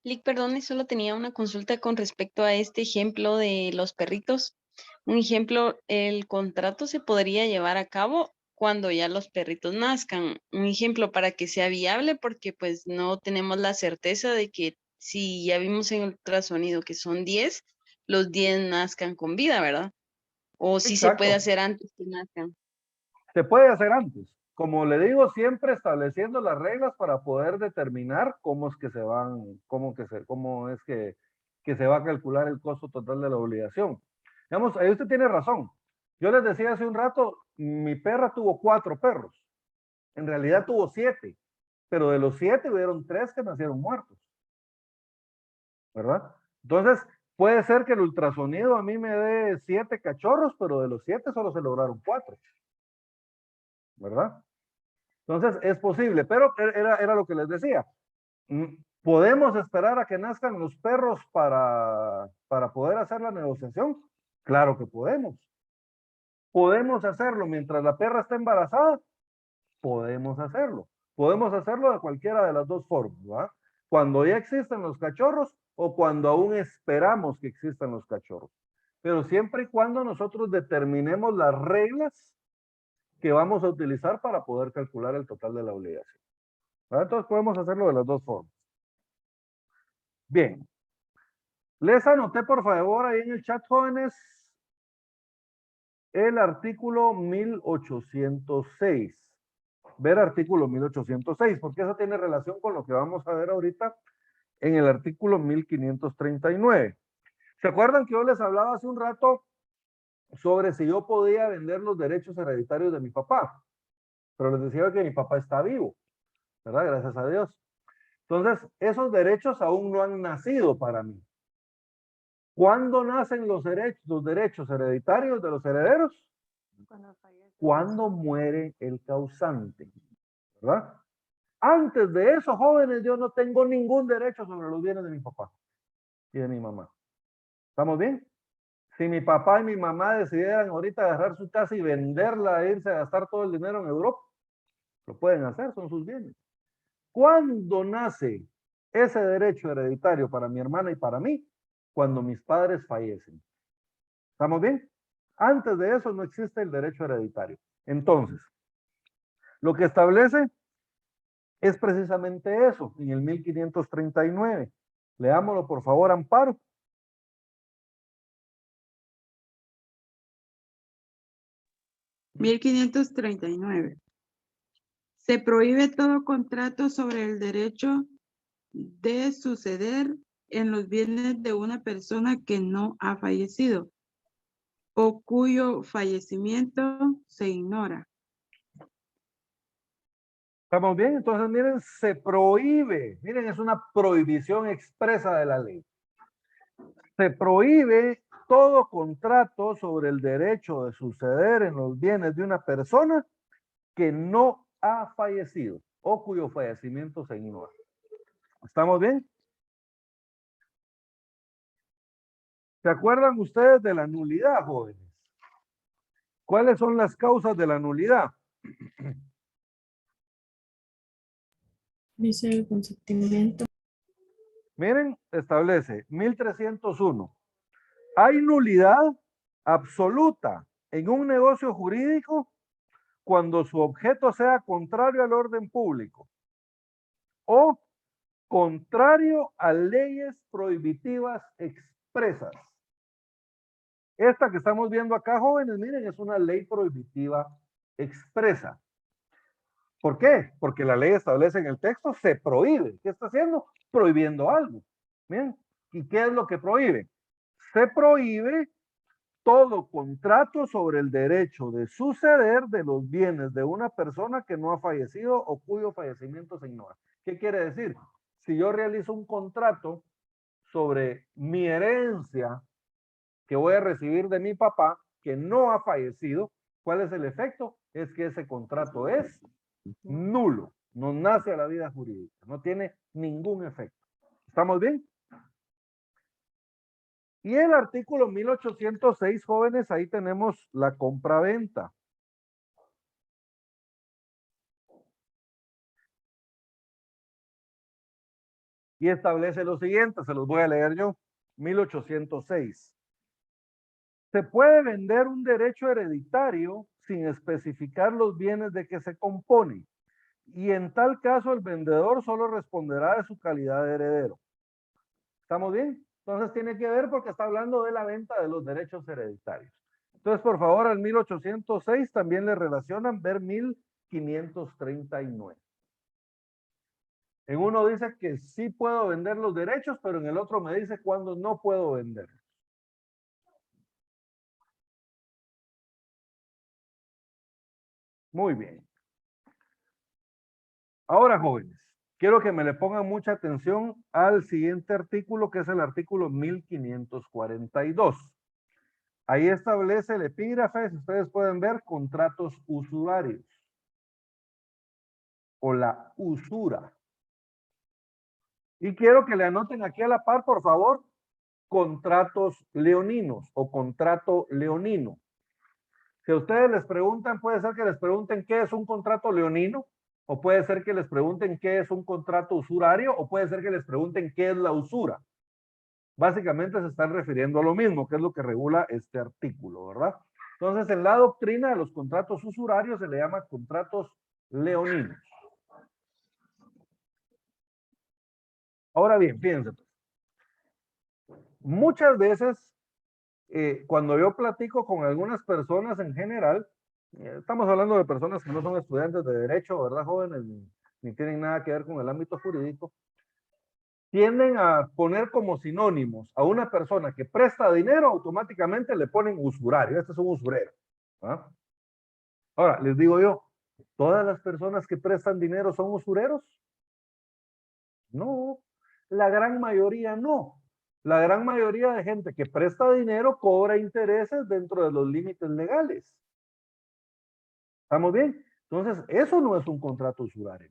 Lick, perdón, y solo tenía una consulta con respecto a este ejemplo de los perritos. Un ejemplo, el contrato se podría llevar a cabo cuando ya los perritos nazcan. Un ejemplo para que sea viable, porque pues no tenemos la certeza de que si ya vimos en el ultrasonido que son 10, los 10 nazcan con vida, ¿verdad? O si se puede Exacto. hacer antes que nazcan. Se puede hacer antes. Como le digo, siempre estableciendo las reglas para poder determinar cómo es que se van, cómo es que se va a calcular el costo total de la obligación. Digamos, ahí usted tiene razón. Yo les decía hace un rato, mi perra tuvo 4 perros. En realidad tuvo 7, pero de los 7 hubieron 3 que nacieron muertos. ¿Verdad? Entonces, puede ser que el ultrasonido a mí me dé 7 cachorros, pero de los 7 solo se lograron 4. ¿Verdad? Entonces, es posible, pero era lo que les decía. ¿Podemos esperar a que nazcan los perros para poder hacer la negociación? Claro que podemos. ¿Podemos hacerlo mientras la perra está embarazada? Podemos hacerlo. Podemos hacerlo de cualquiera de las dos formas, ¿verdad? Cuando ya existen los cachorros o cuando aún esperamos que existan los cachorros. Pero siempre y cuando nosotros determinemos las reglas que vamos a utilizar para poder calcular el total de la obligación. ¿Verdad? Entonces podemos hacerlo de las dos formas. Bien. Les anoté por favor ahí en el chat, jóvenes, el artículo 1806. Ver artículo 1806, porque eso tiene relación con lo que vamos a ver ahorita en el artículo 1539. ¿Se acuerdan que yo les hablaba hace un rato sobre si yo podía vender los derechos hereditarios de mi papá? Pero les decía que mi papá está vivo, ¿verdad? Gracias a Dios. Entonces, esos derechos aún no han nacido para mí. ¿Cuándo nacen los derechos hereditarios de los herederos? Cuando muere el causante, ¿verdad? Antes de eso, jóvenes, yo no tengo ningún derecho sobre los bienes de mi papá y de mi mamá. ¿Estamos bien? Si mi papá y mi mamá decidieran ahorita agarrar su casa y venderla e irse a gastar todo el dinero en Europa, lo pueden hacer, son sus bienes. ¿Cuándo nace ese derecho hereditario para mi hermana y para mí? Cuando mis padres fallecen. ¿Estamos bien? Antes de eso no existe el derecho hereditario. Entonces, lo que establece es precisamente eso, en el 1539. Leámoslo, por favor, Amparo. (1539) Se prohíbe todo contrato sobre el derecho de suceder en los bienes de una persona que no ha fallecido o cuyo fallecimiento se ignora. ¿Estamos bien? Entonces, miren, se prohíbe. Miren, es una prohibición expresa de la ley. Se prohíbe todo contrato sobre el derecho de suceder en los bienes de una persona que no ha fallecido o cuyo fallecimiento se ignora. ¿Estamos bien? ¿Se acuerdan ustedes de la nulidad, jóvenes? ¿Cuáles son las causas de la nulidad? Dice el consentimiento. Miren, establece 1301. Hay nulidad absoluta en un negocio jurídico cuando su objeto sea contrario al orden público o contrario a leyes prohibitivas expresas. Esta que estamos viendo acá, jóvenes, miren, es una ley prohibitiva expresa. ¿Por qué? Porque la ley establece en el texto, se prohíbe. ¿Qué está haciendo? Prohibiendo algo. Bien. ¿Y qué es lo que prohíbe? Se prohíbe todo contrato sobre el derecho de suceder de los bienes de una persona que no ha fallecido o cuyo fallecimiento se ignora. ¿Qué quiere decir? Si yo realizo un contrato sobre mi herencia que voy a recibir de mi papá, que no ha fallecido, ¿cuál es el efecto? Es que ese contrato es nulo, no nace a la vida jurídica, no tiene ningún efecto. ¿Estamos bien? Y el artículo 1806, jóvenes, ahí tenemos la compraventa. Y establece lo siguiente, se los voy a leer yo. 1806. Se puede vender un derecho hereditario sin especificar los bienes de que se compone. Y en tal caso el vendedor solo responderá de su calidad de heredero. ¿Estamos bien? Entonces tiene que ver porque está hablando de la venta de los derechos hereditarios. Entonces, por favor, al 1806 también le relacionan ver 1539. En uno dice que sí puedo vender los derechos, pero en el otro me dice cuándo no puedo vender. Muy bien. Ahora, jóvenes, quiero que me le pongan mucha atención al siguiente artículo, que es el artículo 1542. Ahí establece el epígrafe, si ustedes pueden ver, contratos usurarios o la usura. Y quiero que le anoten aquí a la par, por favor, contratos leoninos o contrato leonino. Si a ustedes les preguntan, puede ser que les pregunten qué es un contrato leonino, o puede ser que les pregunten qué es un contrato usurario, o puede ser que les pregunten qué es la usura. Básicamente se están refiriendo a lo mismo, que es lo que regula este artículo, ¿verdad? Entonces, en la doctrina de los contratos usurarios se le llama contratos leoninos. Ahora bien, fíjense. Muchas veces, cuando yo platico con algunas personas en general, estamos hablando de personas que no son estudiantes de derecho, ¿verdad, jóvenes? Ni tienen nada que ver con el ámbito jurídico. Tienden a poner como sinónimos a una persona que presta dinero, automáticamente le ponen usurario. Este es un usurero. ¿Ah? Ahora, les digo yo, ¿todas las personas que prestan dinero son usureros? No, la gran mayoría no. La gran mayoría de gente que presta dinero cobra intereses dentro de los límites legales. ¿Estamos bien? Entonces, eso no es un contrato usurario.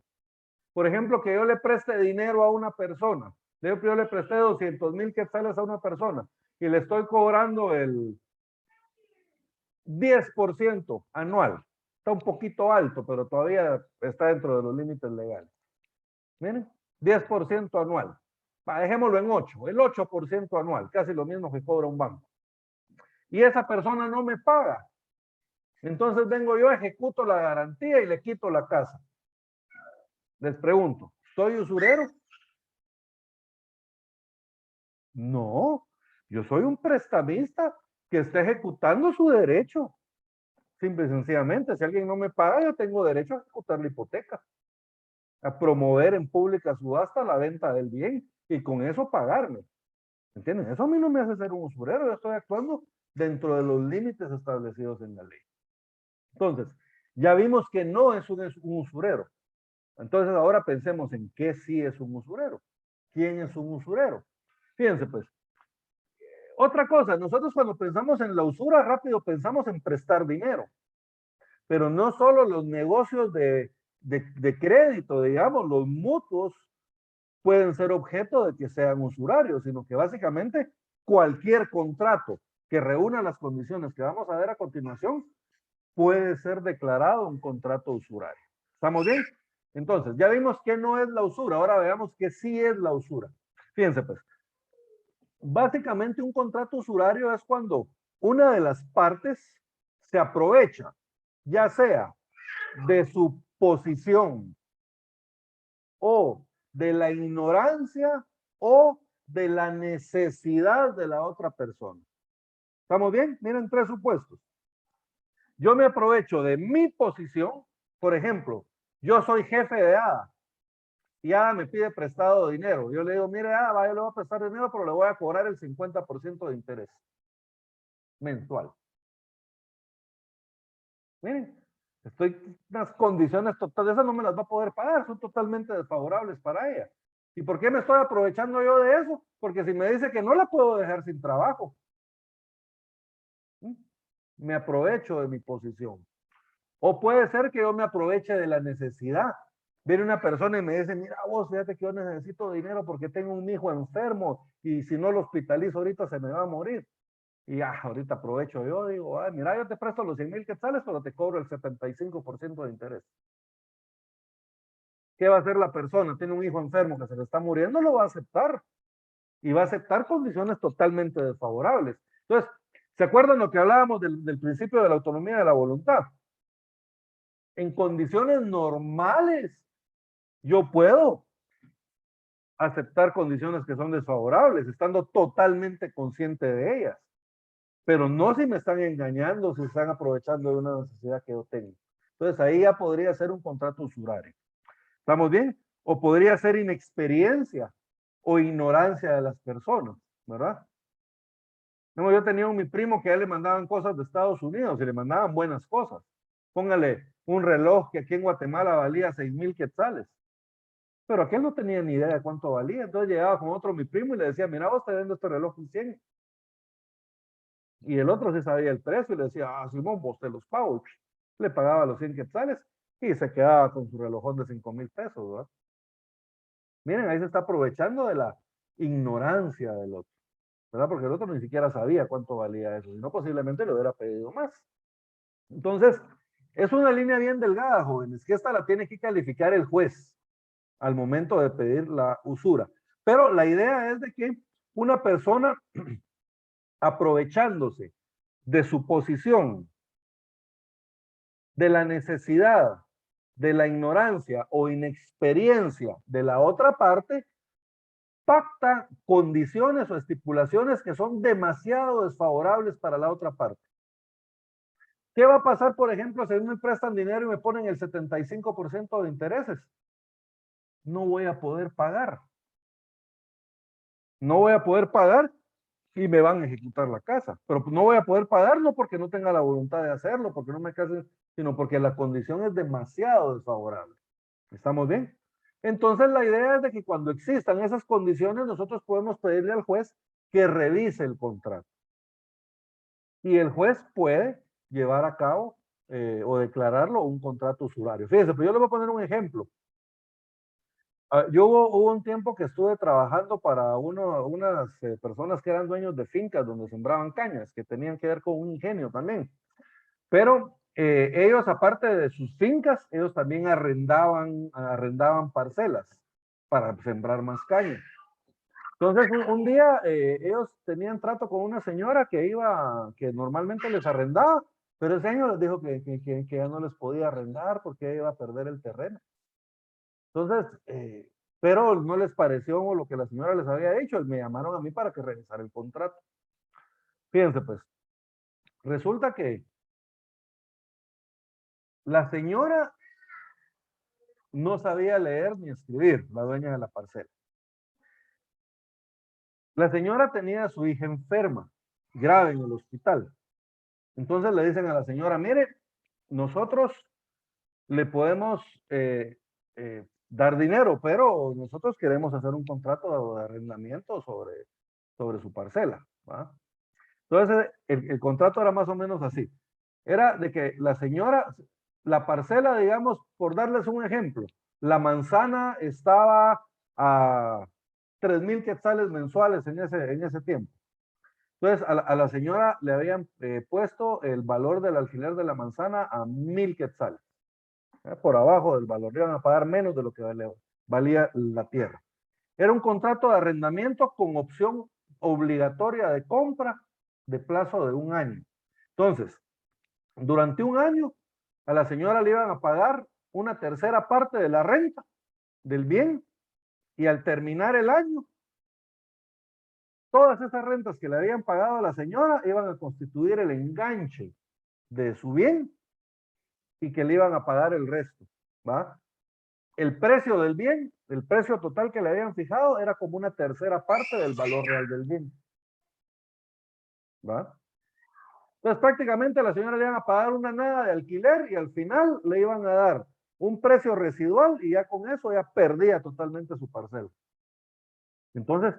Por ejemplo, que yo le preste dinero a una persona. Yo le presté 200,000 quetzales a una persona y le estoy cobrando el 10% anual. Está un poquito alto, pero todavía está dentro de los límites legales. Miren, 10% anual. Dejémoslo en 8, el 8% anual, casi lo mismo que cobra un banco. Y esa persona no me paga. Entonces vengo yo, ejecuto la garantía y le quito la casa. Les pregunto, ¿soy usurero? No, yo soy un prestamista que está ejecutando su derecho. Simple y sencillamente, si alguien no me paga, yo tengo derecho a ejecutar la hipoteca, a promover en pública subasta la venta del bien y con eso pagarme. ¿Entienden? Eso a mí no me hace ser un usurero, yo estoy actuando dentro de los límites establecidos en la ley. Entonces, ya vimos que no es un usurero. Entonces ahora pensemos en qué sí es un usurero. ¿Quién es un usurero? Fíjense pues. Otra cosa, nosotros cuando pensamos en la usura, rápido pensamos en prestar dinero. Pero no solo los negocios de crédito, digamos, los mutuos pueden ser objeto de que sean usurarios, sino que básicamente cualquier contrato que reúna las condiciones que vamos a ver a continuación puede ser declarado un contrato usurario. ¿Estamos bien? Entonces, ya vimos que no es la usura, ahora veamos que sí es la usura. Fíjense pues, básicamente un contrato usurario es cuando una de las partes se aprovecha, ya sea de su posición o de la ignorancia o de la necesidad de la otra persona. ¿Estamos bien? Miren, tres supuestos. Yo me aprovecho de mi posición, por ejemplo, yo soy jefe de ADA y ADA me pide prestado dinero. Yo le digo, mire, ADA, yo le voy a prestar dinero, pero le voy a cobrar el 50% de interés mensual. Miren, estoy en unas condiciones totales, esas no me las va a poder pagar, son totalmente desfavorables para ella. ¿Y por qué me estoy aprovechando yo de eso? Porque si me dice que no la puedo dejar sin trabajo. Me aprovecho de mi posición. O puede ser que yo me aproveche de la necesidad. Viene una persona y me dice, mira vos, fíjate que yo necesito dinero porque tengo un hijo enfermo y si no lo hospitalizo ahorita se me va a morir. Y ahorita aprovecho yo, digo, mira, yo te presto los 100,000 quetzales, pero te cobro el 75% de interés. ¿Qué va a hacer la persona? Tiene un hijo enfermo que se le está muriendo, lo va a aceptar. Y va a aceptar condiciones totalmente desfavorables. Entonces, ¿se acuerdan lo que hablábamos del principio de la autonomía de la voluntad? En condiciones normales, yo puedo aceptar condiciones que son desfavorables, estando totalmente consciente de ellas. Pero no si me están engañando, si están aprovechando de una necesidad que yo tengo. Entonces ahí ya podría ser un contrato usurario. ¿Estamos bien? O podría ser inexperiencia o ignorancia de las personas, ¿verdad? No, yo tenía mi primo que a él le mandaban cosas de Estados Unidos y le mandaban buenas cosas. Póngale un reloj que aquí en Guatemala valía 6,000 quetzales. Pero aquel no tenía ni idea de cuánto valía. Entonces llegaba con otro mi primo y le decía, mira, vos te vendo este reloj en 100. Y el otro sí sabía el precio y le decía, Simón, vos te los pago. Le pagaba los 100 quetzales y se quedaba con su relojón de 5,000 pesos, ¿verdad? Miren, ahí se está aprovechando de la ignorancia del otro, ¿verdad? Porque el otro ni siquiera sabía cuánto valía eso, sino posiblemente le hubiera pedido más. Entonces, es una línea bien delgada, jóvenes, que esta la tiene que calificar el juez al momento de pedir la usura. Pero la idea es de que una persona aprovechándose de su posición, de la necesidad, de la ignorancia o inexperiencia de la otra parte, pacta condiciones o estipulaciones que son demasiado desfavorables para la otra parte. ¿Qué va a pasar, por ejemplo, si a mí me prestan dinero y me ponen el 75% de intereses? No voy a poder pagar. No voy a poder pagar y me van a ejecutar la casa. Pero no voy a poder pagar no porque no tenga la voluntad de hacerlo, porque no me case, sino porque la condición es demasiado desfavorable. ¿Estamos bien? Entonces la idea es de que cuando existan esas condiciones, nosotros podemos pedirle al juez que revise el contrato. Y el juez puede llevar a cabo o declararlo un contrato usurario. Fíjense, pues yo les voy a poner un ejemplo. Yo hubo un tiempo que estuve trabajando para unas personas que eran dueños de fincas donde sembraban cañas, que tenían que ver con un ingenio también. Pero ellos, aparte de sus fincas, ellos también arrendaban parcelas para sembrar más caña. Entonces, un día ellos tenían trato con una señora que normalmente les arrendaba, pero ese año les dijo que ya no les podía arrendar porque iba a perder el terreno. Entonces, pero no les pareció lo que la señora les había dicho y me llamaron a mí para que revisara el contrato. Fíjense pues, resulta que la señora no sabía leer ni escribir, la dueña de la parcela. La señora tenía a su hija enferma, grave en el hospital. Entonces le dicen a la señora, mire, nosotros le podemos dar dinero, pero nosotros queremos hacer un contrato de arrendamiento sobre su parcela, ¿va? Entonces, el contrato era más o menos así. Era de que la señora, la parcela, digamos, por darles un ejemplo, la manzana estaba a 3,000 quetzales mensuales en ese tiempo. Entonces, a la señora le habían puesto el valor del alquiler de la manzana a 1,000 quetzales. Por abajo del valor, le iban a pagar menos de lo que valía la tierra. Era un contrato de arrendamiento con opción obligatoria de compra de plazo de 1 año. Entonces, durante 1 año, a la señora le iban a pagar una tercera parte de la renta del bien, y al terminar el año, todas esas rentas que le habían pagado a la señora iban a constituir el enganche de su bien y que le iban a pagar el resto, ¿va? El precio del bien, el precio total que le habían fijado era como una tercera parte del valor real del bien, ¿va? Entonces prácticamente a la señora le iban a pagar una nada de alquiler y al final le iban a dar un precio residual y ya con eso ya perdía totalmente su parcela. Entonces,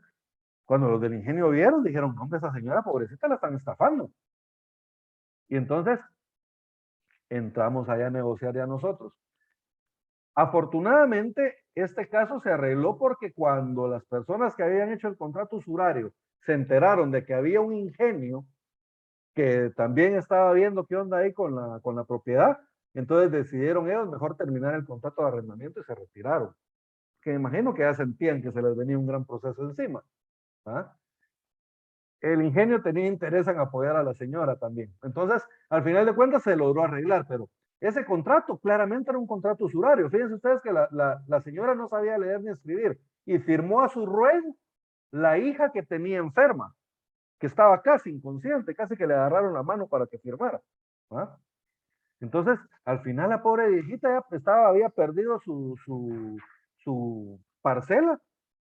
cuando los del ingenio vieron, dijeron, no, hombre, esa señora pobrecita la están estafando. Y entonces entramos allá a negociar ya nosotros. Afortunadamente, este caso se arregló porque cuando las personas que habían hecho el contrato usurario se enteraron de que había un ingenio que también estaba viendo qué onda ahí con la propiedad, entonces decidieron ellos mejor terminar el contrato de arrendamiento y se retiraron. Que me imagino que ya sentían que se les venía un gran proceso encima. ¿Ah? El ingenio tenía interés en apoyar a la señora también. Entonces, al final de cuentas se logró arreglar, pero ese contrato claramente era un contrato usurario. Fíjense ustedes que la señora no sabía leer ni escribir y firmó a su ruego la hija que tenía enferma, que estaba casi inconsciente, casi que le agarraron la mano para que firmara. ¿Ah? Entonces, al final la pobre viejita ya había perdido su parcela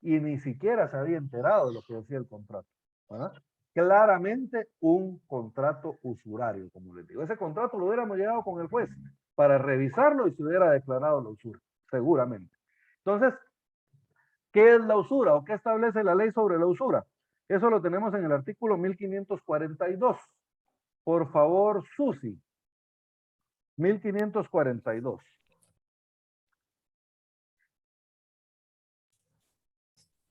y ni siquiera se había enterado de lo que decía el contrato. ¿Ah? Claramente un contrato usurario, como les digo. Ese contrato lo hubiéramos llevado con el juez para revisarlo y se hubiera declarado la usura, seguramente. Entonces, ¿qué es la usura o qué establece la ley sobre la usura? Eso lo tenemos en el artículo 1542. Por favor, Susi. 1542.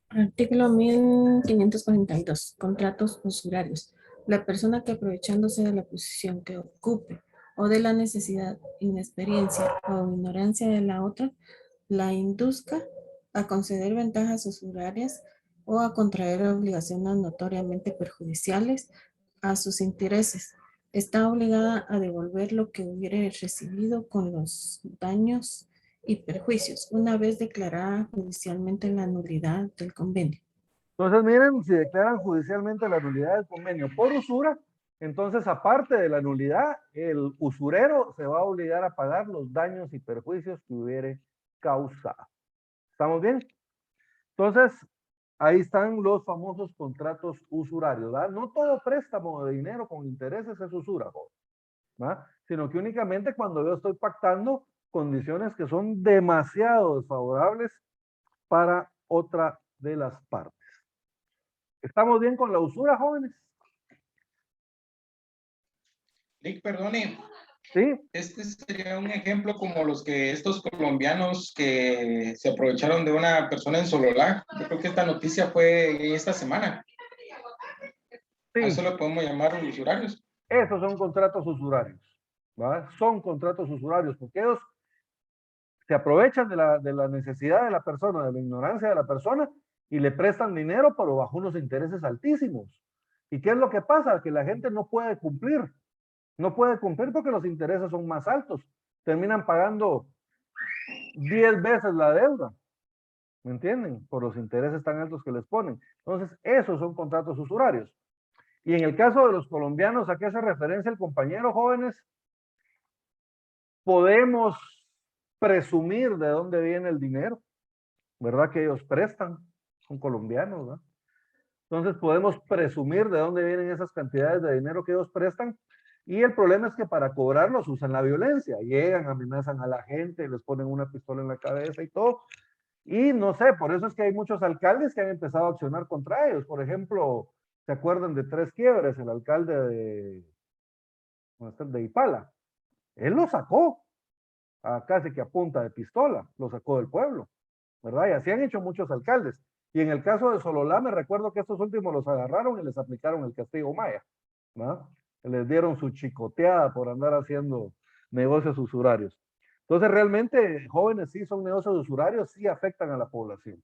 Artículo 1542. Contratos usurarios. La persona que aprovechándose de la posición que ocupe o de la necesidad, inexperiencia o ignorancia de la otra, la induzca a conceder ventajas usurarias o a contraer obligaciones notoriamente perjudiciales a sus intereses. Está obligada a devolver lo que hubiere recibido con los daños y perjuicios, una vez declarada judicialmente la nulidad del convenio. Entonces, miren, si declaran judicialmente la nulidad del convenio por usura, entonces, aparte de la nulidad, el usurero se va a obligar a pagar los daños y perjuicios que hubiere causado. ¿Estamos bien? Entonces, ahí están los famosos contratos usurarios, ¿verdad? No todo préstamo de dinero con intereses es usura, ¿verdad? Sino que únicamente cuando yo estoy pactando condiciones que son demasiado desfavorables para otra de las partes. ¿Estamos bien con la usura, jóvenes? Nick, perdone. Sí. Este sería un ejemplo como los que estos colombianos que se aprovecharon de una persona en Sololá. Yo creo que esta noticia fue esta semana. Sí. A eso lo podemos llamar usurarios. Esos son contratos usurarios, ¿verdad? Son contratos usurarios porque ellos se aprovechan de la necesidad de la persona, de la ignorancia de la persona y le prestan dinero, pero bajo unos intereses altísimos. ¿Y qué es lo que pasa? Que la gente no puede cumplir. No puede cumplir porque los intereses son más altos. Terminan pagando 10 veces la deuda. ¿Me entienden? Por los intereses tan altos que les ponen. Entonces, esos son contratos usurarios. Y en el caso de los colombianos, ¿a qué hace referencia el compañero, jóvenes? Podemos presumir de dónde viene el dinero, ¿verdad? Que ellos prestan, son colombianos, ¿verdad? Entonces podemos presumir de dónde vienen esas cantidades de dinero que ellos prestan Y el problema es que para cobrarlos usan la violencia. Llegan, amenazan a la gente, les ponen una pistola en la cabeza y todo. Y no sé, por eso es que hay muchos alcaldes que han empezado a accionar contra ellos. Por ejemplo, ¿se acuerdan de Tres Quiebres? El alcalde de Ipala. Él lo sacó, casi que a punta de pistola, lo sacó del pueblo, ¿verdad? Y así han hecho muchos alcaldes. Y en el caso de Sololá, me recuerdo que estos últimos los agarraron y les aplicaron el castigo Maya, ¿no? Les dieron su chicoteada por andar haciendo negocios usurarios. Entonces, realmente, jóvenes sí son negocios usurarios, sí afectan a la población.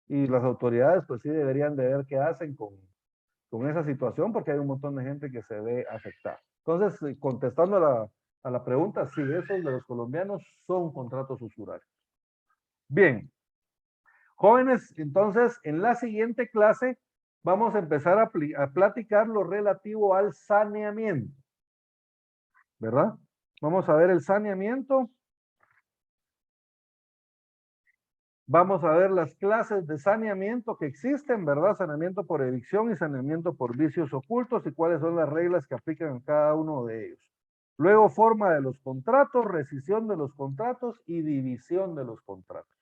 Y las autoridades, pues sí deberían de ver qué hacen con esa situación, porque hay un montón de gente que se ve afectada. Entonces, contestando a la pregunta, sí, esos de los colombianos son contratos usurarios. Bien. Jóvenes, entonces, en la siguiente clase vamos a empezar a platicar lo relativo al saneamiento. ¿Verdad? Vamos a ver el saneamiento. Vamos a ver las clases de saneamiento que existen, ¿verdad? Saneamiento por evicción y saneamiento por vicios ocultos y cuáles son las reglas que aplican a cada uno de ellos. Luego, forma de los contratos, rescisión de los contratos y división de los contratos.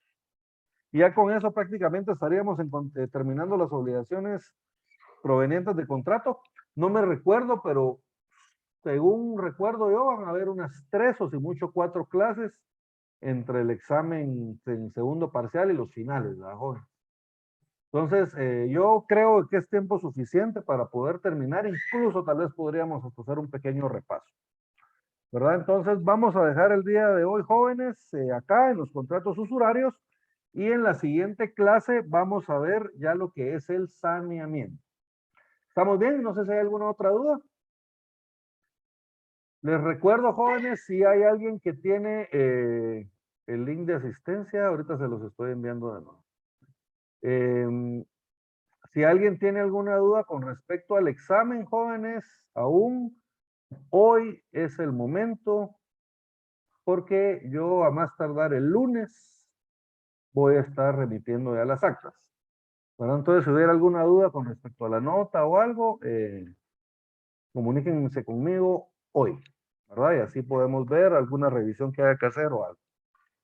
Y ya con eso prácticamente estaríamos terminando las obligaciones provenientes de contrato. No me recuerdo, pero según recuerdo yo, van a haber unas 3 o si mucho 4 clases entre el examen en segundo parcial y los finales, ¿verdad, joven? Entonces, yo creo que es tiempo suficiente para poder terminar. Incluso tal vez podríamos hacer un pequeño repaso, ¿verdad? Entonces, vamos a dejar el día de hoy, jóvenes, acá en los contratos usurarios. Y en la siguiente clase vamos a ver ya lo que es el saneamiento. ¿Estamos bien? No sé si hay alguna otra duda. Les recuerdo, jóvenes, si hay alguien que tiene el link de asistencia, ahorita se los estoy enviando de nuevo. Si alguien tiene alguna duda con respecto al examen, jóvenes, aún hoy es el momento, porque yo a más tardar el lunes voy a estar remitiendo ya las actas. Bueno, entonces, si hubiera alguna duda con respecto a la nota o algo, comuníquense conmigo hoy, ¿verdad? Y así podemos ver alguna revisión que haya que hacer o algo.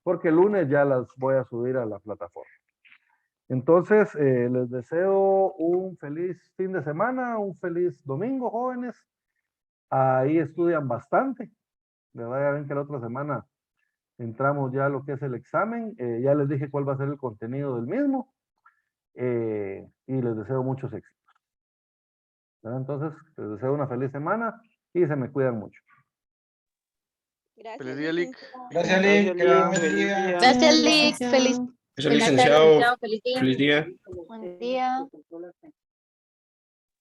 Porque el lunes ya las voy a subir a la plataforma. Entonces, les deseo un feliz fin de semana, un feliz domingo, jóvenes. Ahí estudian bastante, ¿verdad? Ya ven que la otra semana entramos ya a lo que es el examen. Ya les dije cuál va a ser el contenido del mismo. Y les deseo muchos éxitos. ¿Verdad? Entonces, les deseo una feliz semana y se me cuidan mucho. Gracias, Feliz día, Lick. Gracias, Lick. Gracias, Lick. Feliz Licenciado. Feliz día. Feliz día. Buen día.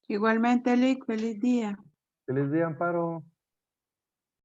Igualmente, Lick, feliz día. Feliz día, Amparo.